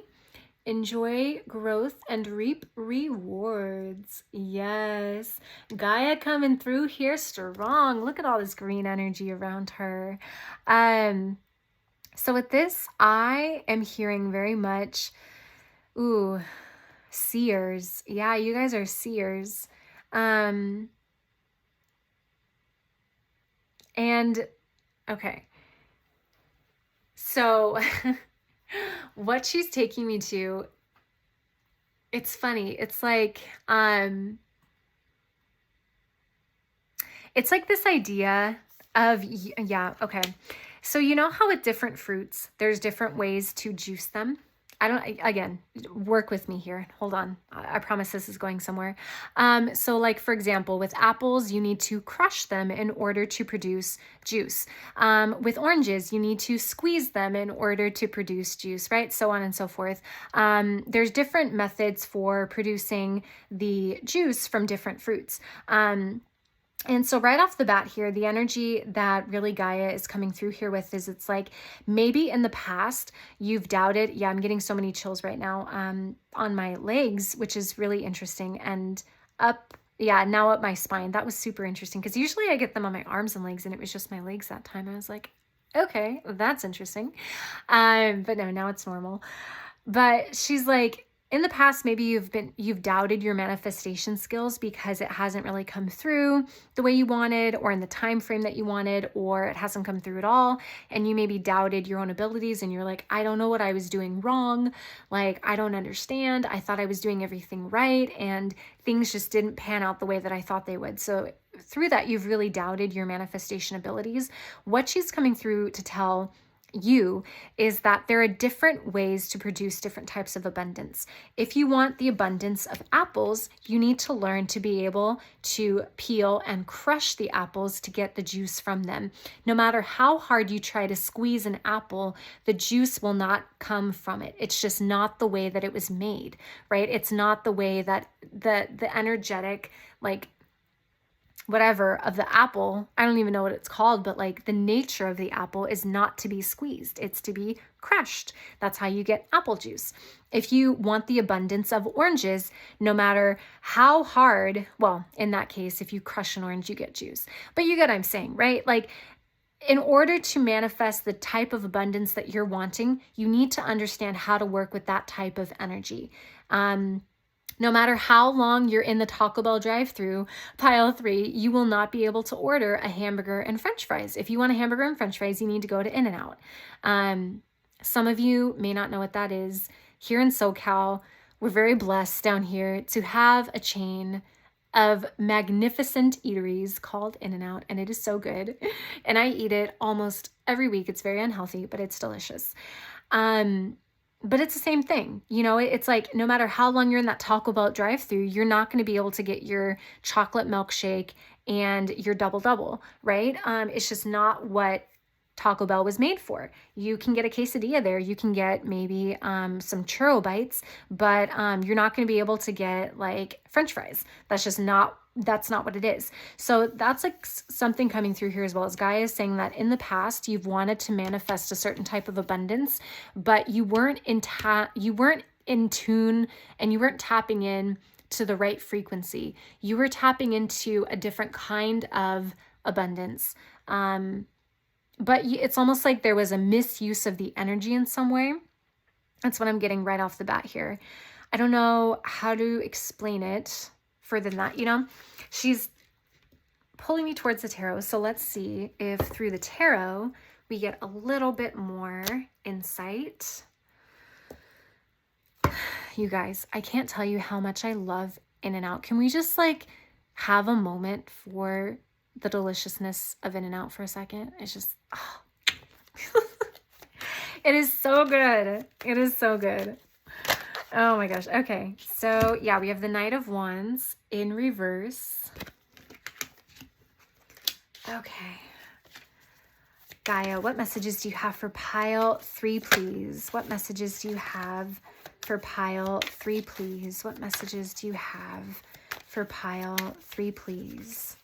Enjoy growth and reap rewards. Yes. Gaia coming through here strong. Look at all this green energy around her. So with this, I am hearing very much, ooh, seers. Yeah, you guys are seers. And okay. So what she's taking me to, it's funny. It's like this idea of, yeah, okay. So you know how with different fruits, there's different ways to juice them? Again, work with me here. Hold on. I promise this is going somewhere. So like, for example, with apples, you need to crush them in order to produce juice. With oranges, you need to squeeze them in order to produce juice, right? So on and so forth. There's different methods for producing the juice from different fruits. And so right off the bat here, the energy that really Gaia is coming through here with is, it's like maybe in the past you've doubted. Yeah, I'm getting so many chills right now on my legs, which is really interesting. And up, yeah, now up my spine. That was super interesting because usually I get them on my arms and legs, and it was just my legs that time. I was like, okay, that's interesting. But no, now it's normal. But she's like, in the past, maybe you've doubted your manifestation skills because it hasn't really come through the way you wanted, or in the time frame that you wanted, or it hasn't come through at all. And you maybe doubted your own abilities, and you're like, I don't know what I was doing wrong. Like, I don't understand. I thought I was doing everything right, and things just didn't pan out the way that I thought they would. So through that, you've really doubted your manifestation abilities. What she's coming through to tell you is that there are different ways to produce different types of abundance. If you want the abundance of apples, you need to learn to be able to peel and crush the apples to get the juice from them. No matter how hard you try to squeeze an apple, the juice will not come from it. It's just not the way that it was made, right? It's not the way that the energetic, like, whatever of the apple, I don't even know what it's called, but like the nature of the apple is not to be squeezed, it's to be crushed. That's how you get apple juice. If you want the abundance of oranges, no matter how hard, well, in that case, if you crush an orange, you get juice. But you get what I'm saying, right? Like, in order to manifest the type of abundance that you're wanting, you need to understand how to work with that type of energy. No matter how long you're in the Taco Bell drive-thru, pile 3, you will not be able to order a hamburger and french fries. If you want a hamburger and french fries, you need to go to In-N-Out. Some of you may not know what that is. Here in SoCal, we're very blessed down here to have a chain of magnificent eateries called In-N-Out, and it is so good. And I eat it almost every week. It's very unhealthy, but it's delicious. But it's the same thing. You know, it's like no matter how long you're in that Taco Bell drive-thru, you're not going to be able to get your chocolate milkshake and your double-double, right? It's just not what Taco Bell was made for. You can get a quesadilla there. You can get maybe some churro bites, but you're not going to be able to get like french fries. That's not what it is. So that's like something coming through here as well. As Gaia is saying that in the past, you've wanted to manifest a certain type of abundance, but you weren't in tune, and you weren't tapping in to the right frequency. You were tapping into a different kind of abundance. But it's almost like there was a misuse of the energy in some way. That's what I'm getting right off the bat here. I don't know how to explain it further than that. You know, she's pulling me towards the tarot. So let's see if through the tarot we get a little bit more insight. You guys, I can't tell you how much I love In-N-Out. Can we just like have a moment for the deliciousness of In-N-Out for a second? It's just, oh. It is so good. It is so good. Oh my gosh. Okay. So yeah, we have the Knight of Wands in reverse. Okay. Gaia, what messages do you have for pile 3, please? What messages do you have for pile 3, please? What messages do you have for pile 3, please?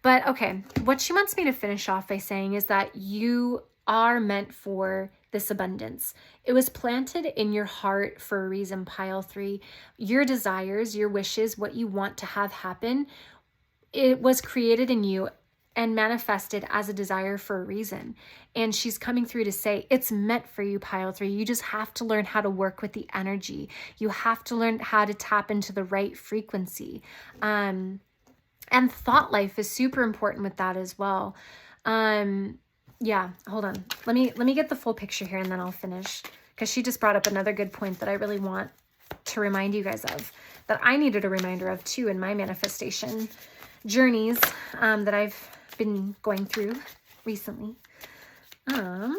But okay, what she wants me to finish off by saying is that you are meant for this abundance. It was planted in your heart for a reason, pile 3. Your desires, your wishes, what you want to have happen, it was created in you and manifested as a desire for a reason. And she's coming through to say, it's meant for you, pile 3. You just have to learn how to work with the energy. You have to learn how to tap into the right frequency. And thought life is super important with that as well. Yeah, hold on. Let me get the full picture here and then I'll finish, because she just brought up another good point that I really want to remind you guys of, that I needed a reminder of too in my manifestation journeys that I've been going through recently. Come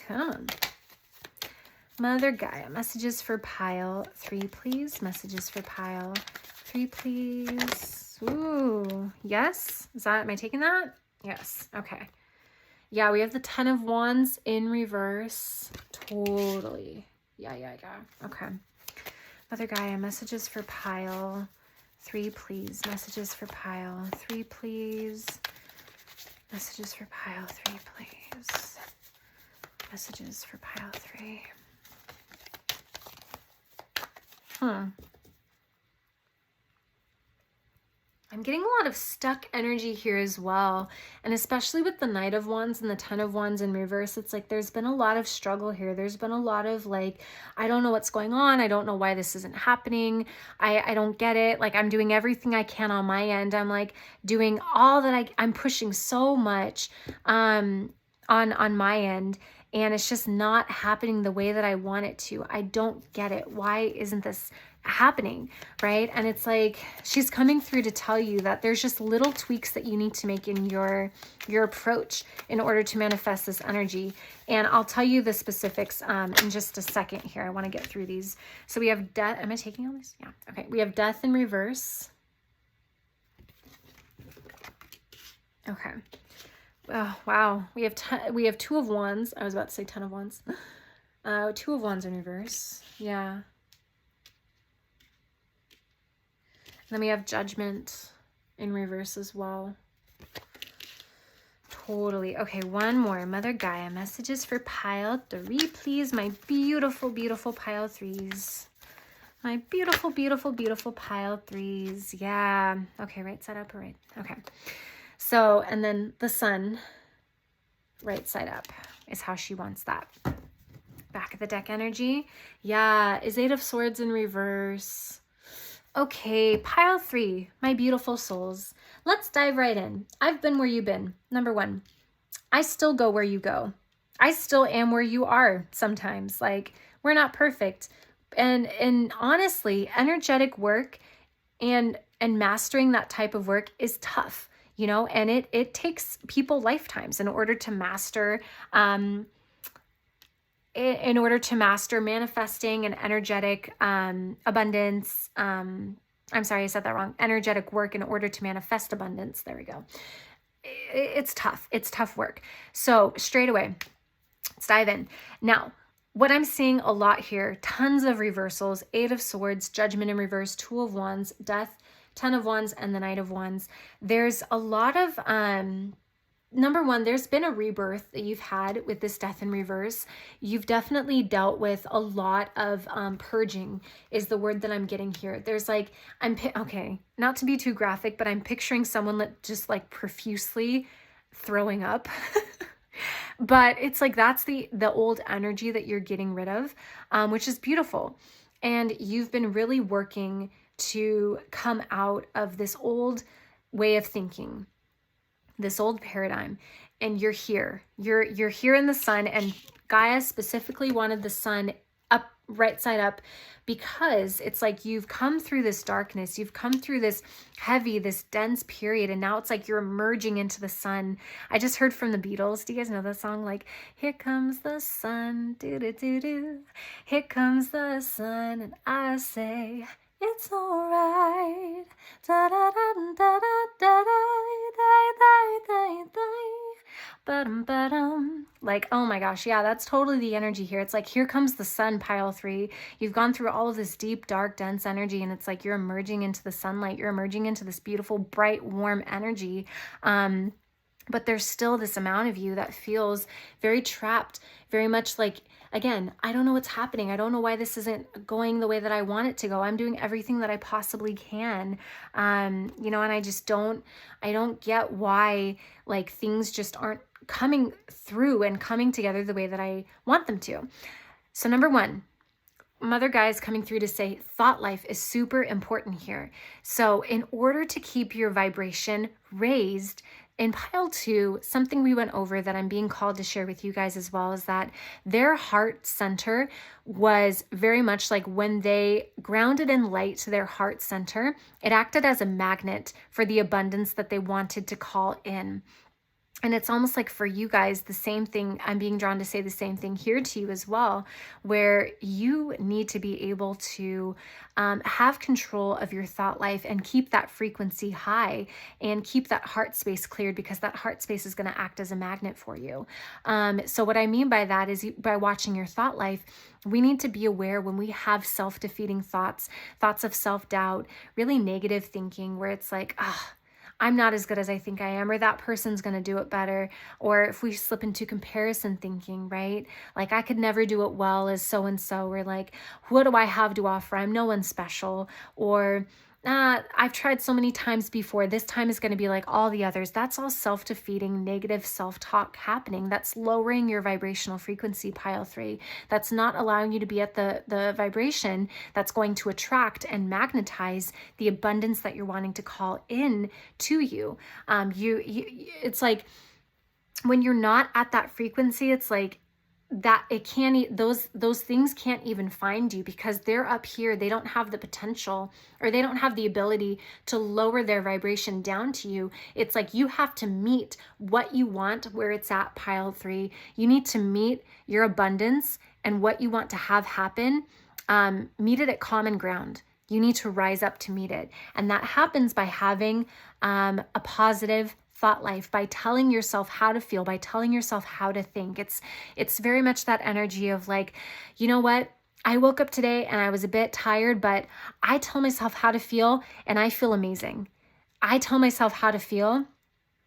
on. Mother Gaia, messages for pile 3, please. Messages for pile 3, please. Ooh, yes. Am I taking that? Yes. Okay. Yeah, we have the 10 of Wands in reverse. Totally. Yeah. Okay. Mother Gaia, messages for pile 3, please. Messages for pile 3, please. Messages for pile 3, please. Messages for pile 3. I'm getting a lot of stuck energy here as well. And especially with the Knight of Wands and the 10 of Wands in reverse, it's like there's been a lot of struggle here. There's been a lot of like, I don't know what's going on. I don't know why this isn't happening. I don't get it. Like, I'm doing everything I can on my end. I'm like doing all that I'm pushing so much on my end. And it's just not happening the way that I want it to. I don't get it. Why isn't this happening, right? And it's like she's coming through to tell you that there's just little tweaks that you need to make in your approach in order to manifest this energy. And I'll tell you the specifics in just a second here. I want to get through these. So we have death. Am I taking all this? Yeah. Okay. We have death in reverse. Okay. Oh, wow. We have 2 of Wands. I was about to say 10 of Wands. 2 of Wands in reverse. Yeah. And then we have Judgment in reverse as well. Totally. Okay, one more. Mother Gaia, messages for pile 3, please. My beautiful, beautiful pile 3s. My beautiful, beautiful, beautiful pile 3s. Yeah. Okay, right side up or right? Okay. So, and then the sun, right side up, is how she wants that. Back of the deck energy. Yeah, is 8 of Swords in reverse. Okay, pile 3, my beautiful souls. Let's dive right in. I've been where you've been. Number 1, I still go where you go. I still am where you are sometimes. Like, we're not perfect. And honestly, energetic work and mastering that type of work is tough. You know, and it takes people lifetimes in order to master, manifesting an energetic abundance. I'm sorry, I said that wrong. Energetic work in order to manifest abundance. There we go. It's tough. It's tough work. So straight away, let's dive in. Now, what I'm seeing a lot here, tons of reversals, 8 of Swords, Judgment in reverse, 2 of Wands, Death, 10 of Wands, and the Knight of Wands. There's a lot of, number 1, there's been a rebirth that you've had with this Death in reverse. You've definitely dealt with a lot of purging is the word that I'm getting here. There's like, okay, not to be too graphic, but I'm picturing someone that just like profusely throwing up. But it's like, that's the old energy that you're getting rid of, which is beautiful. And you've been really working to come out of this old way of thinking, this old paradigm, and you're here. You're here in the sun, and Gaia specifically wanted the sun up, right side up, because it's like you've come through this darkness, you've come through this heavy, this dense period, and now it's like you're emerging into the sun. I just heard from the Beatles. Do you guys know that song? Like, here comes the sun, do-do-do-do. Here comes the sun, and I say, it's alright. Da da da da da da da da da da. Like, oh my gosh, yeah, that's totally the energy here. It's like, here comes the sun, pile 3. You've gone through all of this deep, dark, dense energy, and it's like you're emerging into the sunlight. You're emerging into this beautiful, bright, warm energy. But there's still this amount of you that feels very trapped, very much like, again, I don't know what's happening. I don't know why this isn't going the way that I want it to go. I'm doing everything that I possibly can. You know, and I don't get why like things just aren't coming through and coming together the way that I want them to. So number one, Mother Gaia is coming through to say thought life is super important here. So in order to keep your vibration raised, in pile 2, something we went over that I'm being called to share with you guys as well is that their heart center was very much like when they grounded in light to their heart center, it acted as a magnet for the abundance that they wanted to call in. And it's almost like for you guys, the same thing, I'm being drawn to say the same thing here to you as well, where you need to be able to have control of your thought life and keep that frequency high and keep that heart space cleared, because that heart space is going to act as a magnet for you. So what I mean by that is by watching your thought life, we need to be aware when we have self-defeating thoughts of self-doubt, really negative thinking where it's like, I'm not as good as I think I am, or that person's going to do it better. Or if we slip into comparison thinking, right? Like I could never do it well as so-and-so, or like, what do I have to offer? I'm no one special. Or I've tried so many times before. This time is going to be like all the others. That's all self-defeating, negative self-talk happening. That's lowering your vibrational frequency, pile 3. That's not allowing you to be at the vibration that's going to attract and magnetize the abundance that you're wanting to call in to you. It's like when you're not at that frequency, it's like that it can't, those things can't even find you because they're up here. They don't have the potential, or they don't have the ability to lower their vibration down to you. It's like you have to meet what you want where it's at, pile 3. You need to meet your abundance and what you want to have happen. Meet it at common ground. You need to rise up to meet it. And that happens by having a positive thought life, by telling yourself how to feel, by telling yourself how to think. It's very much that energy of like, you know what? I woke up today and I was a bit tired, but I tell myself how to feel and I feel amazing. I tell myself how to feel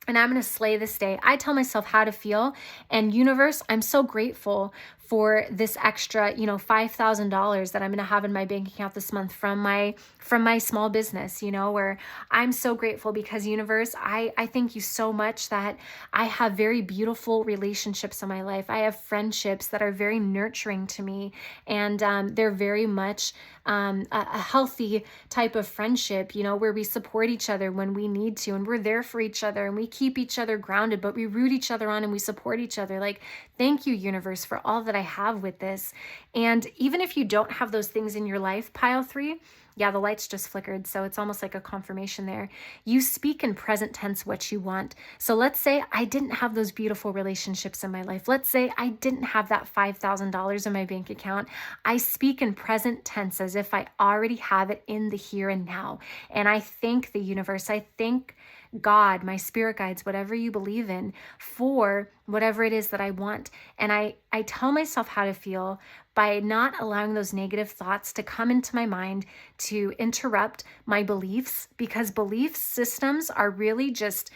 and I'm going to slay this day. I tell myself how to feel, and universe, I'm so grateful for this extra, $5,000 that I'm going to have in my bank account this month from my small business, where I'm so grateful because universe, I thank you so much that I have very beautiful relationships in my life. I have friendships that are very nurturing to me, and they're very much a healthy type of friendship, where we support each other when we need to, and we're there for each other, and we keep each other grounded, but we root each other on and we support each other. Like, thank you, universe, for all that I have with this. And even if you don't have those things in your life, pile 3, yeah, the lights just flickered, so it's almost like a confirmation there. You speak in present tense what you want. So let's say I didn't have those beautiful relationships in my life. Let's say I didn't have that $5,000 in my bank account. I speak in present tense as if I already have it in the here and now. And I thank the universe. I thank God, my spirit guides, whatever you believe in, for whatever it is that I want. And I tell myself how to feel by not allowing those negative thoughts to come into my mind to interrupt my beliefs, because belief systems are really just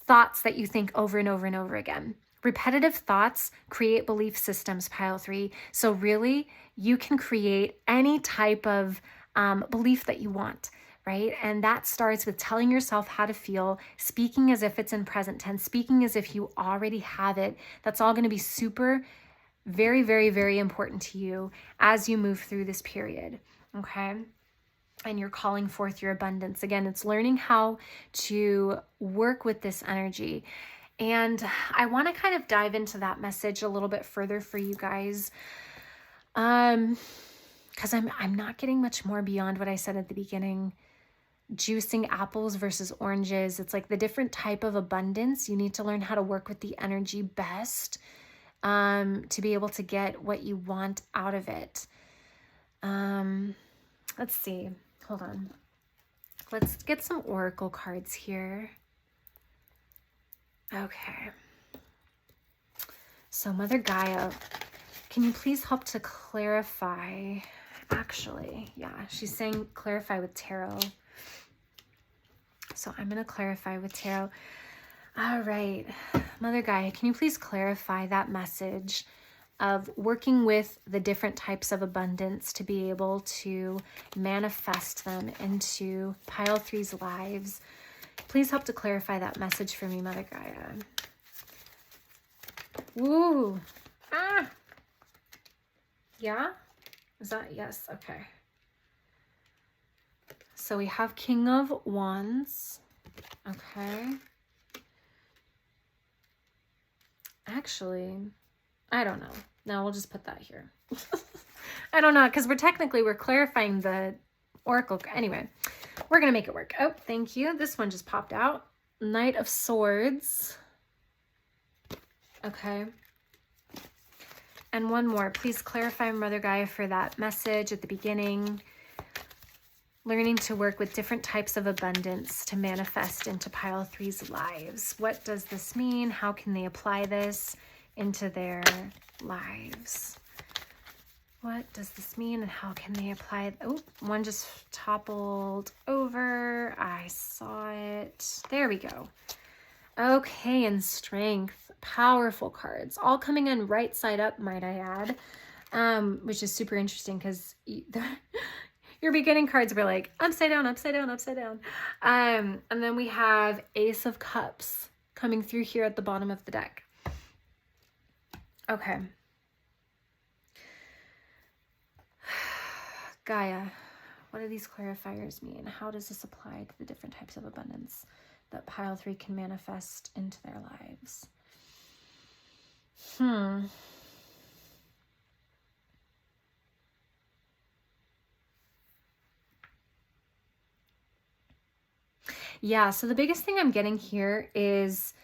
thoughts that you think over and over and over again. Repetitive thoughts create belief systems, pile 3. So really, you can create any type of belief that you want. Right? And that starts with telling yourself how to feel, speaking as if it's in present tense, speaking as if you already have it. That's all going to be super, very, very, very important to you as you move through this period. Okay? And you're calling forth your abundance. Again, it's learning how to work with this energy. And I want to kind of dive into that message a little bit further for you guys. Because I'm not getting much more beyond what I said at the beginning. Juicing apples versus oranges. It's like the different type of abundance. You need to learn how to work with the energy best to be able to get what you want out of it. Let's see. Hold on. Let's get some oracle cards here. Okay. So Mother Gaia, can you please help to clarify? Actually, yeah, she's saying clarify with tarot. So I'm going to clarify with tarot. All right, Mother Gaia, can you please clarify that message of working with the different types of abundance to be able to manifest them into pile three's lives? Please help to clarify that message for me, Mother Gaia. Woo! Ah! Yeah? Is that yes? Okay. So we have King of Wands. Okay. Actually, I don't know. No, we'll just put that here. I don't know, because we're clarifying the oracle. Anyway, we're going to make it work. Oh, thank you. This one just popped out. Knight of Swords. Okay. And one more. Please clarify, Mother Gaia, for that message at the beginning. Learning to work with different types of abundance to manifest into pile three's lives. What does this mean? How can they apply this into their lives? What does this mean and how can they apply it? Oh, one just toppled over. I saw it. There we go. Okay, and Strength. Powerful cards. All coming in right side up, might I add. Which is super interesting because your beginning cards were like upside down, upside down, upside down. And then we have Ace of Cups coming through here at the bottom of the deck. Okay. Gaia, what do these clarifiers mean? How does this apply to the different types of abundance that pile three can manifest into their lives? Yeah, so the biggest thing I'm getting here is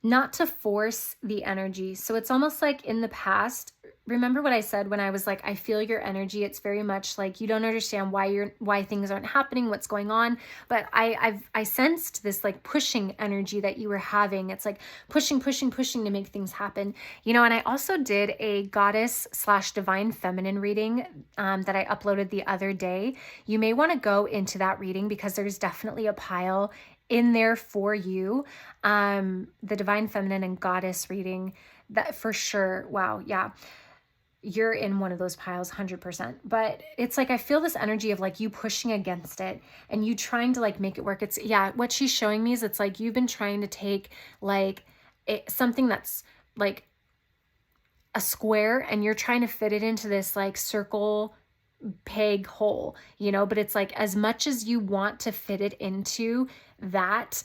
not to force the energy. So it's almost like in the past, remember what I said when I was like, I feel your energy. It's very much like you don't understand why things aren't happening, what's going on. But I sensed this like pushing energy that you were having. It's like pushing to make things happen. You know, and I also did a goddess/divine feminine reading that I uploaded the other day. You may want to go into that reading because there's definitely a pile in there for you. The divine feminine and goddess reading, that for sure. Wow. Yeah. You're in one of those piles 100%, but it's like, I feel this energy of like you pushing against it and you trying to like make it work. It's what she's showing me is it's like, you've been trying to take like something that's like a square and you're trying to fit it into this like circle peg hole, you know, but it's like as much as you want to fit it into that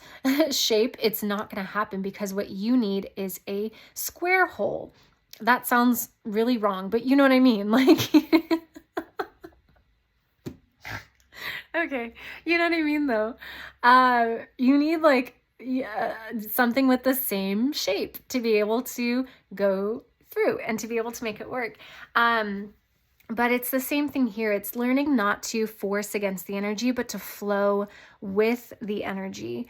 shape, it's not going to happen because what you need is a square hole. That sounds really wrong, but you know what I mean? Like, okay, you know what I mean though? You need like something with the same shape to be able to go through and to be able to make it work. But it's the same thing here. It's learning not to force against the energy, but to flow with the energy.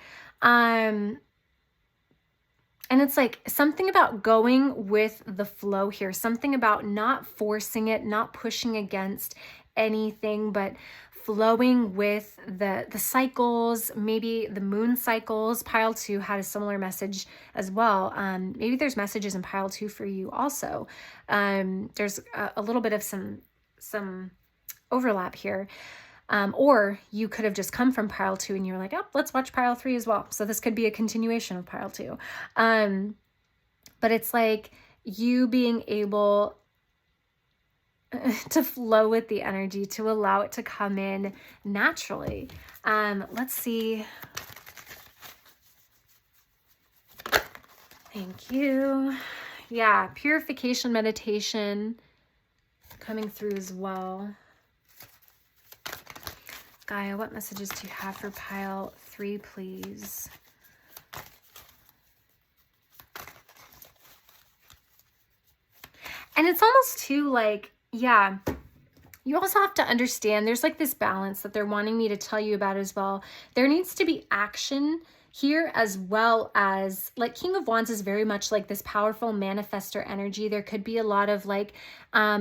And it's like something about going with the flow here, something about not forcing it, not pushing against anything, but flowing with the cycles, maybe the moon cycles. Pile 2 had a similar message as well. Maybe there's messages in pile 2 for you also. There's a little bit of some overlap here. Or you could have just come from pile 2 and you're like, oh, let's watch pile 3 as well. So this could be a continuation of pile 2. But it's like you being able to flow with the energy, to allow it to come in naturally. Let's see. Thank you. Yeah, purification meditation coming through as well. Gaia, what messages do you have for pile 3, please? And it's almost too like, yeah, you also have to understand there's like this balance that they're wanting me to tell you about as well. There needs to be action here as well as like King of Wands is very much like this powerful manifestor energy. There could be a lot of like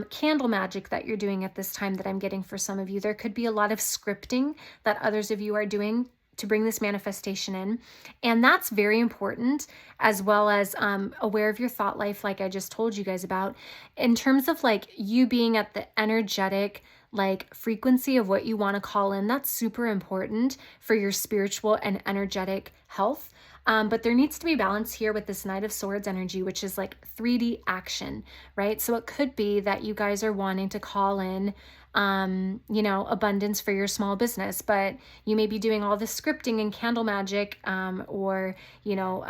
candle magic that you're doing at this time that I'm getting for some of you. There could be a lot of scripting that others of you are doing to bring this manifestation in. And that's very important, as well as aware of your thought life, like I just told you guys about, in terms of like you being at the energetic like frequency of what you want to call in. That's super important for your spiritual and energetic health. But there needs to be balance here with this Knight of Swords energy, which is like 3D action, right? So it could be that you guys are wanting to call in, you know, abundance for your small business, but you may be doing all the scripting and candle magic, or, you know,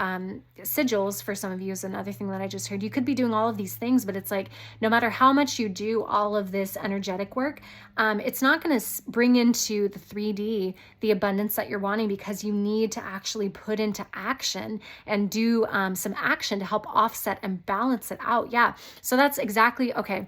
sigils for some of you is another thing that I just heard. You could be doing all of these things, but it's like, no matter how much you do all of this energetic work, it's not going to bring into the 3D the abundance that you're wanting, because you need to actually put into action and do some action to help offset and balance it out. Yeah. So that's exactly, okay.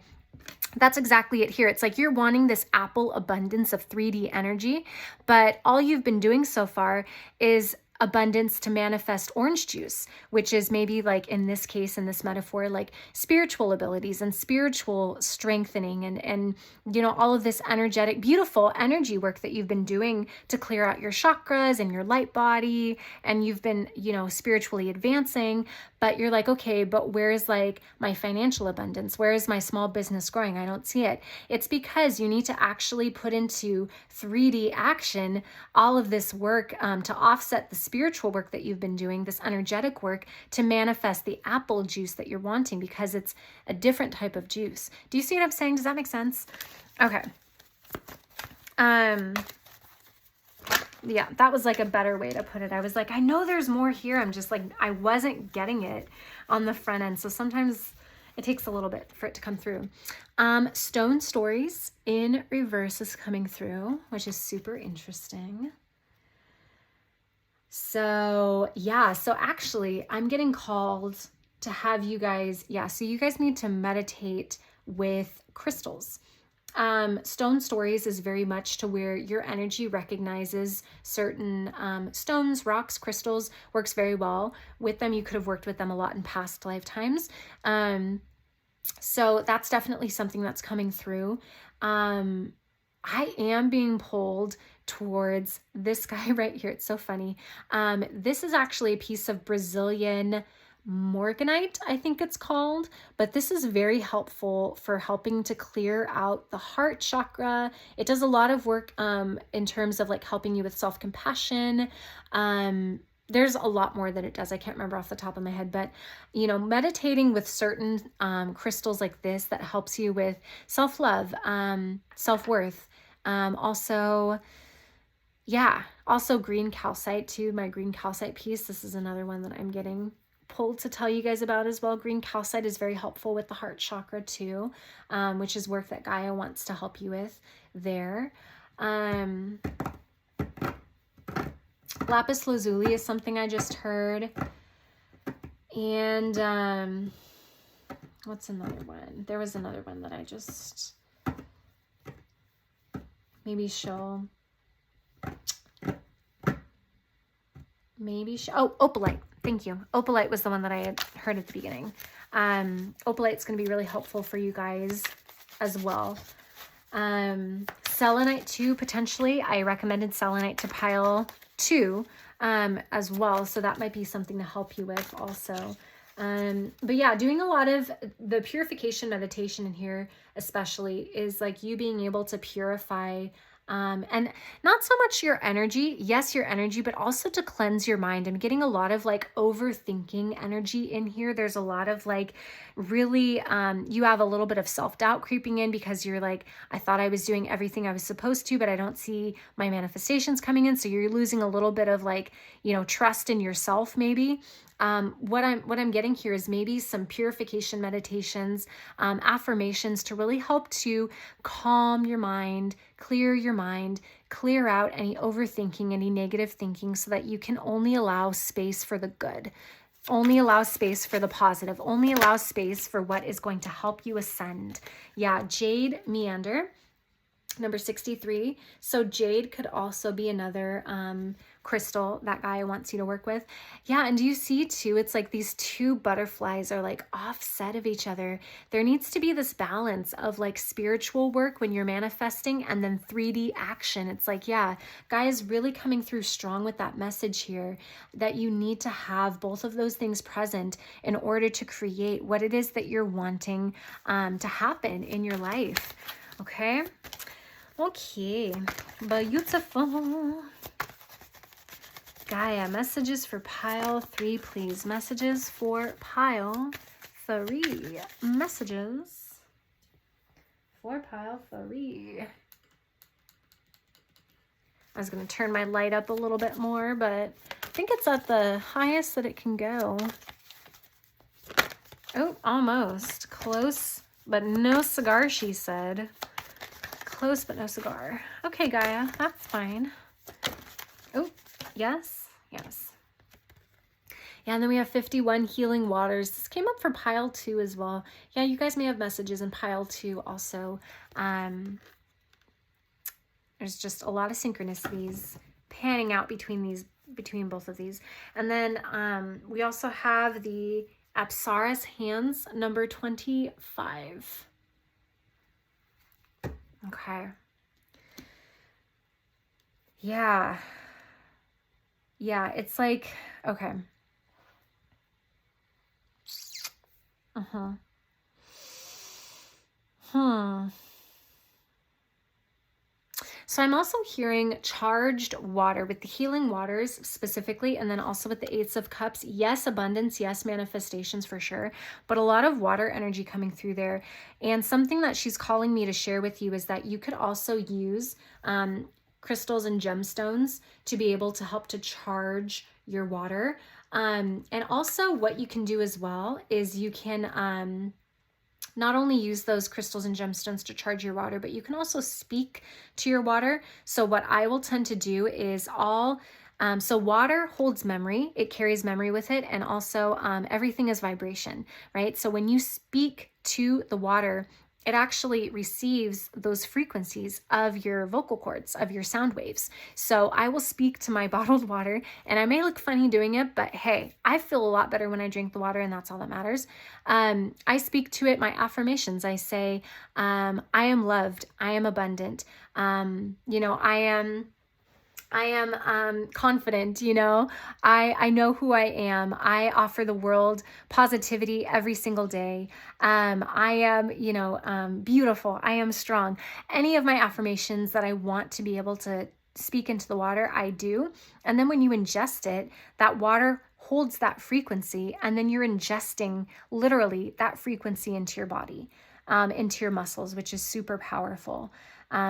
That's exactly it here. It's like you're wanting this apple abundance of 3D energy, but all you've been doing so far is abundance to manifest orange juice, which is maybe like in this case, in this metaphor, like spiritual abilities and spiritual strengthening and you know, all of this energetic, beautiful energy work that you've been doing to clear out your chakras and your light body. And you've been, you know, spiritually advancing, but you're like, okay, but where's like my financial abundance? Where is my small business growing? I don't see it. It's because you need to actually put into 3D action all of this work to offset the spiritual work that you've been doing, this energetic work, to manifest the apple juice that you're wanting, because it's a different type of juice. Do you see what I'm saying? Does that make sense? Okay. Yeah, that was like a better way to put it. I was like, I know there's more here. I'm just like, I wasn't getting it on the front end. So sometimes it takes a little bit for it to come through. Stone Stories in reverse is coming through, which is super interesting. So yeah, so actually I'm getting called to have you guys, yeah, so you guys need to meditate with crystals. Stone Stories is very much to where your energy recognizes certain stones, rocks, crystals, works very well with them. You could have worked with them a lot in past lifetimes. So that's definitely something that's coming through. I am being pulled towards this guy right here. It's so funny. This is actually a piece of Brazilian morganite, I think it's called, but this is very helpful for helping to clear out the heart chakra. It does a lot of work in terms of like helping you with self-compassion. There's a lot more that it does. I can't remember off the top of my head, but you know, meditating with certain crystals like this that helps you with self-love, self-worth. Also, yeah, also green calcite too. My green calcite piece. This is another one that I'm getting pulled to tell you guys about as well. Green calcite is very helpful with the heart chakra too, which is work that Gaia wants to help you with there. Lapis lazuli is something I just heard. And what's another one? There was another one that I just, maybe she'll, oh, opalite. Thank you. Opalite was the one that I had heard at the beginning. Opalite's going to be really helpful for you guys as well. Selenite too, potentially. I recommended selenite to pile 2 as well. So that might be something to help you with also. But yeah, doing a lot of the purification meditation in here, especially, is like you being able to purify and not so much your energy, yes, your energy, but also to cleanse your mind. I'm getting a lot of like overthinking energy in here. There's a lot of like really, you have a little bit of self-doubt creeping in because you're like, I thought I was doing everything I was supposed to, but I don't see my manifestations coming in. So you're losing a little bit of like, you know, trust in yourself maybe. What I'm getting here is maybe some purification meditations, affirmations to really help to calm your mind, clear out any overthinking, any negative thinking, so that you can only allow space for the good, only allow space for the positive, only allow space for what is going to help you ascend. Yeah, Jade Meander. Number 63. So jade could also be another crystal that Gaia wants you to work with. Yeah, and do you see too, it's like these two butterflies are like offset of each other. There needs to be this balance of like spiritual work when you're manifesting and then 3D action. It's like, yeah, Gaia's really coming through strong with that message here that you need to have both of those things present in order to create what it is that you're wanting to happen in your life. Okay. Okay, beautiful. Gaia, messages for pile 3, please. Messages for pile 3. Messages for pile 3. I was going to turn my light up a little bit more, but I think it's at the highest that it can go. Oh, almost. Close, but no cigar, she said. Close, but no cigar. Okay, Gaia, that's fine. Oh, yes, yes. Yeah, and then we have 51 healing waters. This came up for pile 2 as well. Yeah, you guys may have messages in pile 2 also. There's just a lot of synchronicities panning out between both of these. And then we also have the Apsaras hands, number 25. Okay. Yeah. Yeah, it's like, okay. So I'm also hearing charged water with the healing waters specifically, and then also with the Eights of Cups. Yes, abundance. Yes, manifestations for sure. But a lot of water energy coming through there. And something that she's calling me to share with you is that you could also use crystals and gemstones to be able to help to charge your water. And also what you can do as well is you can not only use those crystals and gemstones to charge your water, but you can also speak to your water. So what I will tend to do is so water holds memory, it carries memory with it, and also everything is vibration, right? So when you speak to the water, it actually receives those frequencies of your vocal cords, of your sound waves. So I will speak to my bottled water, and I may look funny doing it, but hey, I feel a lot better when I drink the water, and that's all that matters. I speak to it my affirmations. I say, I am loved. I am abundant. I am confident, I know who I am. I offer the world positivity every single day. I am, beautiful. I am strong. Any of my affirmations that I want to be able to speak into the water, I do. And then when you ingest it, that water holds that frequency, and then you're ingesting literally that frequency into your body, into your muscles, which is super powerful.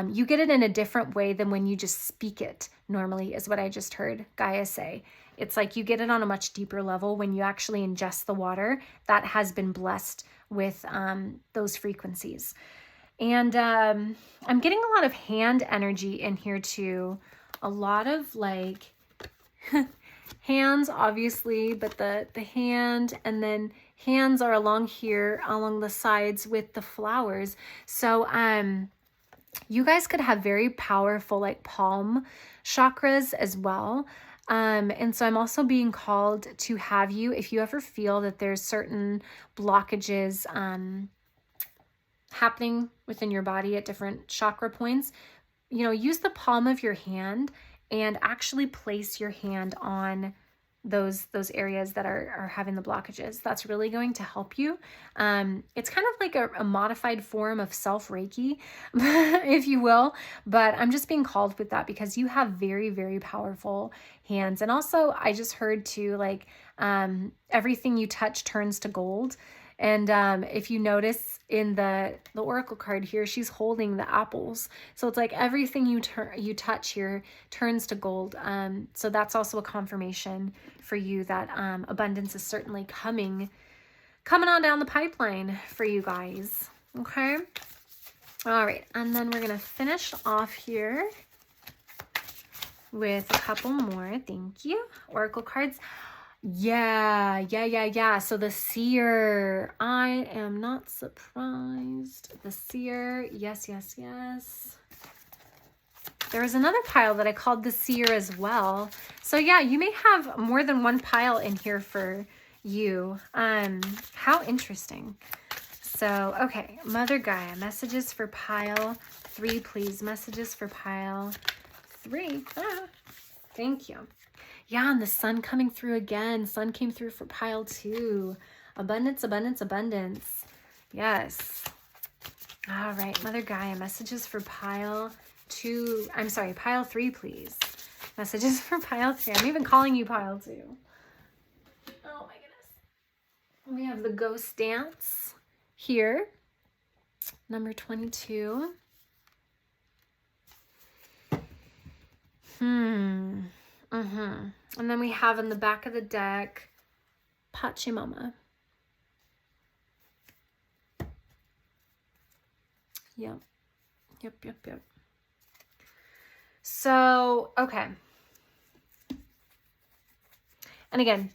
You get it in a different way than when you just speak it normally, is what I just heard Gaia say. It's like you get it on a much deeper level when you actually ingest the water that has been blessed with those frequencies. And I'm getting a lot of hand energy in here too. A lot of like hands, obviously, but the hand, and then hands are along here, along the sides with the flowers. So you guys could have very powerful like palm chakras as well. And so I'm also being called to have you, if you ever feel that there's certain blockages happening within your body at different chakra points, use the palm of your hand and actually place your hand on those areas that are having the blockages. That's really going to help you. It's kind of like a modified form of self-Reiki, if you will, but I'm just being called with that because you have very, very powerful hands. And also I just heard too, like everything you touch turns to gold. And if you notice in the oracle card here, she's holding the apples. So it's like everything you touch here turns to gold. So that's also a confirmation for you that abundance is certainly coming on down the pipeline for you guys. Okay. All right. And then we're going to finish off here with a couple more. Thank you. Oracle cards. Yeah. So the seer, I am not surprised. The seer, yes. There was another pile that I called the seer as well. So yeah, you may have more than one pile in here for you. How interesting. So, okay, Mother Gaia, messages for pile 3, please. Messages for pile 3. Ah, thank you. Yeah, and the sun coming through again. Sun came through for pile 2. Abundance, abundance, abundance. Yes. All right, Mother Gaia, messages for pile 2. I'm sorry, pile 3, please. Messages for pile 3. I'm even calling you pile 2. Oh my goodness. We have the ghost dance here. Number 22. And then we have in the back of the deck, Pachamama. Yep. So, okay. And again,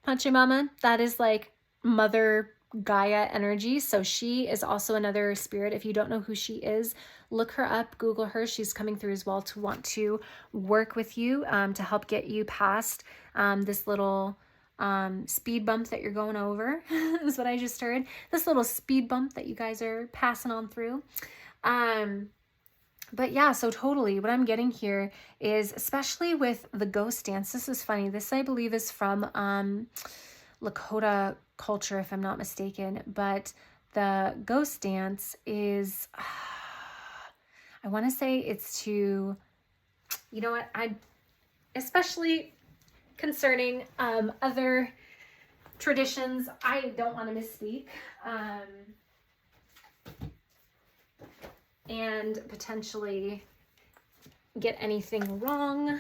Pachamama, that is like Mother Gaia energy. So she is also another spirit. If you don't know who she is, look her up, Google her. She's coming through as well to want to work with you to help get you past this little speed bump that you're going over is what I just heard. This little speed bump that you guys are passing on through. But yeah, so totally what I'm getting here is, especially with the ghost dance, this is funny. This I believe is from Lakota culture, if I'm not mistaken, but the ghost dance is, I want to say it's to, you know what, especially concerning other traditions, I don't want to misspeak and potentially get anything wrong.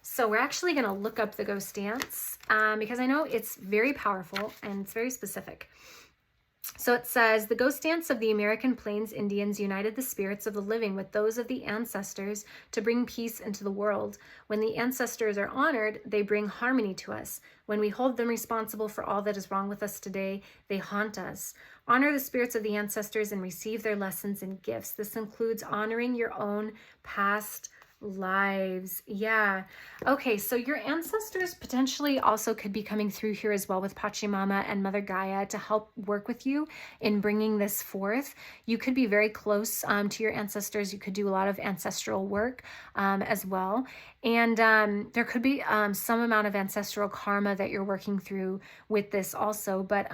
So we're actually going to look up the ghost dance because I know it's very powerful and it's very specific. So it says, the ghost dance of the American Plains Indians united the spirits of the living with those of the ancestors to bring peace into the world. When the ancestors are honored, they bring harmony to us. When we hold them responsible for all that is wrong with us today, they haunt us. Honor the spirits of the ancestors and receive their lessons and gifts. This includes honoring your own past lives. Yeah. Okay, so your ancestors potentially also could be coming through here as well with Pachamama and Mother Gaia to help work with you in bringing this forth. You could be very close to your ancestors. You could do a lot of ancestral work as well. And there could be some amount of ancestral karma that you're working through with this also. But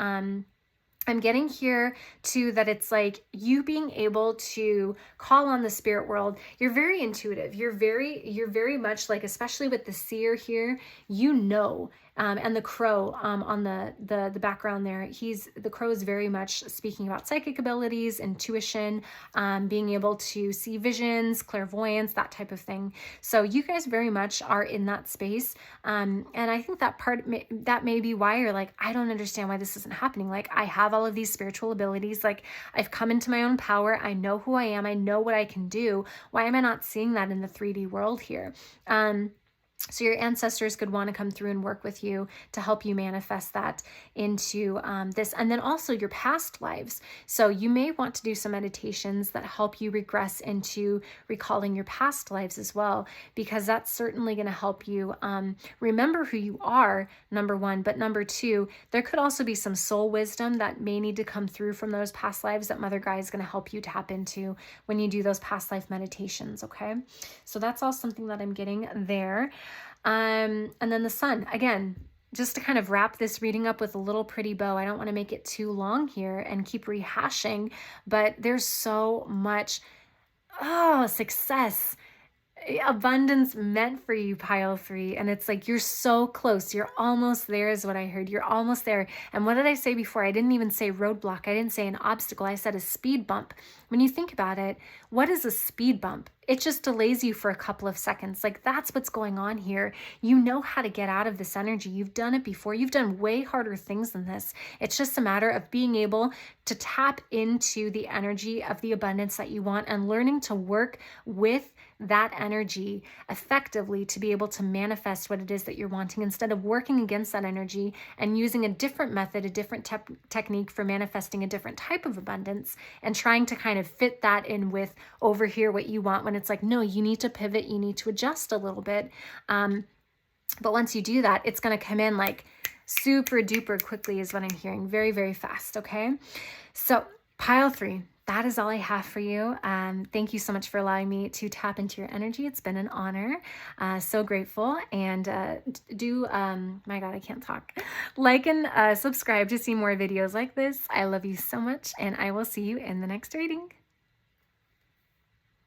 I'm getting here too that it's like you being able to call on the spirit world. You're very intuitive. You're very much like, especially with the seer here, you know, and the crow on the background there. The crow is very much speaking about psychic abilities, intuition, being able to see visions, clairvoyance, that type of thing. So you guys very much are in that space. And I think that may be why you're like, I don't understand why this isn't happening. Like, I have all of these spiritual abilities. Like, I've come into my own power. I know who I am. I know what I can do. Why am I not seeing that in the 3D world here? So your ancestors could want to come through and work with you to help you manifest that into this. And then also your past lives. So you may want to do some meditations that help you regress into recalling your past lives as well, because that's certainly going to help you remember who you are, number one. But number two, there could also be some soul wisdom that may need to come through from those past lives that Mother Gaia is going to help you tap into when you do those past life meditations, okay? So that's all something that I'm getting there. And then the sun, again, just to kind of wrap this reading up with a little pretty bow. I don't want to make it too long here and keep rehashing, but there's so much, success, abundance meant for you, pile 3. And it's like, you're so close. You're almost there is what I heard. You're almost there. And what did I say before? I didn't even say roadblock. I didn't say an obstacle. I said a speed bump. When you think about it, what is a speed bump? It just delays you for a couple of seconds. Like, that's what's going on here. You know how to get out of this energy. You've done it before. You've done way harder things than this. It's just a matter of being able to tap into the energy of the abundance that you want and learning to work with that energy effectively to be able to manifest what it is that you're wanting, instead of working against that energy and using a different method, a different technique for manifesting a different type of abundance, and trying to kind of fit that in with over here what you want, when it's like, no, you need to pivot, you need to adjust a little bit. But once you do that, it's going to come in like super duper quickly is what I'm hearing. Very, very fast. Okay. So pile 3, that is all I have for you. Thank you so much for allowing me to tap into your energy. It's been an honor. So grateful. And my God, I can't talk. Like and subscribe to see more videos like this. I love you so much, and I will see you in the next reading.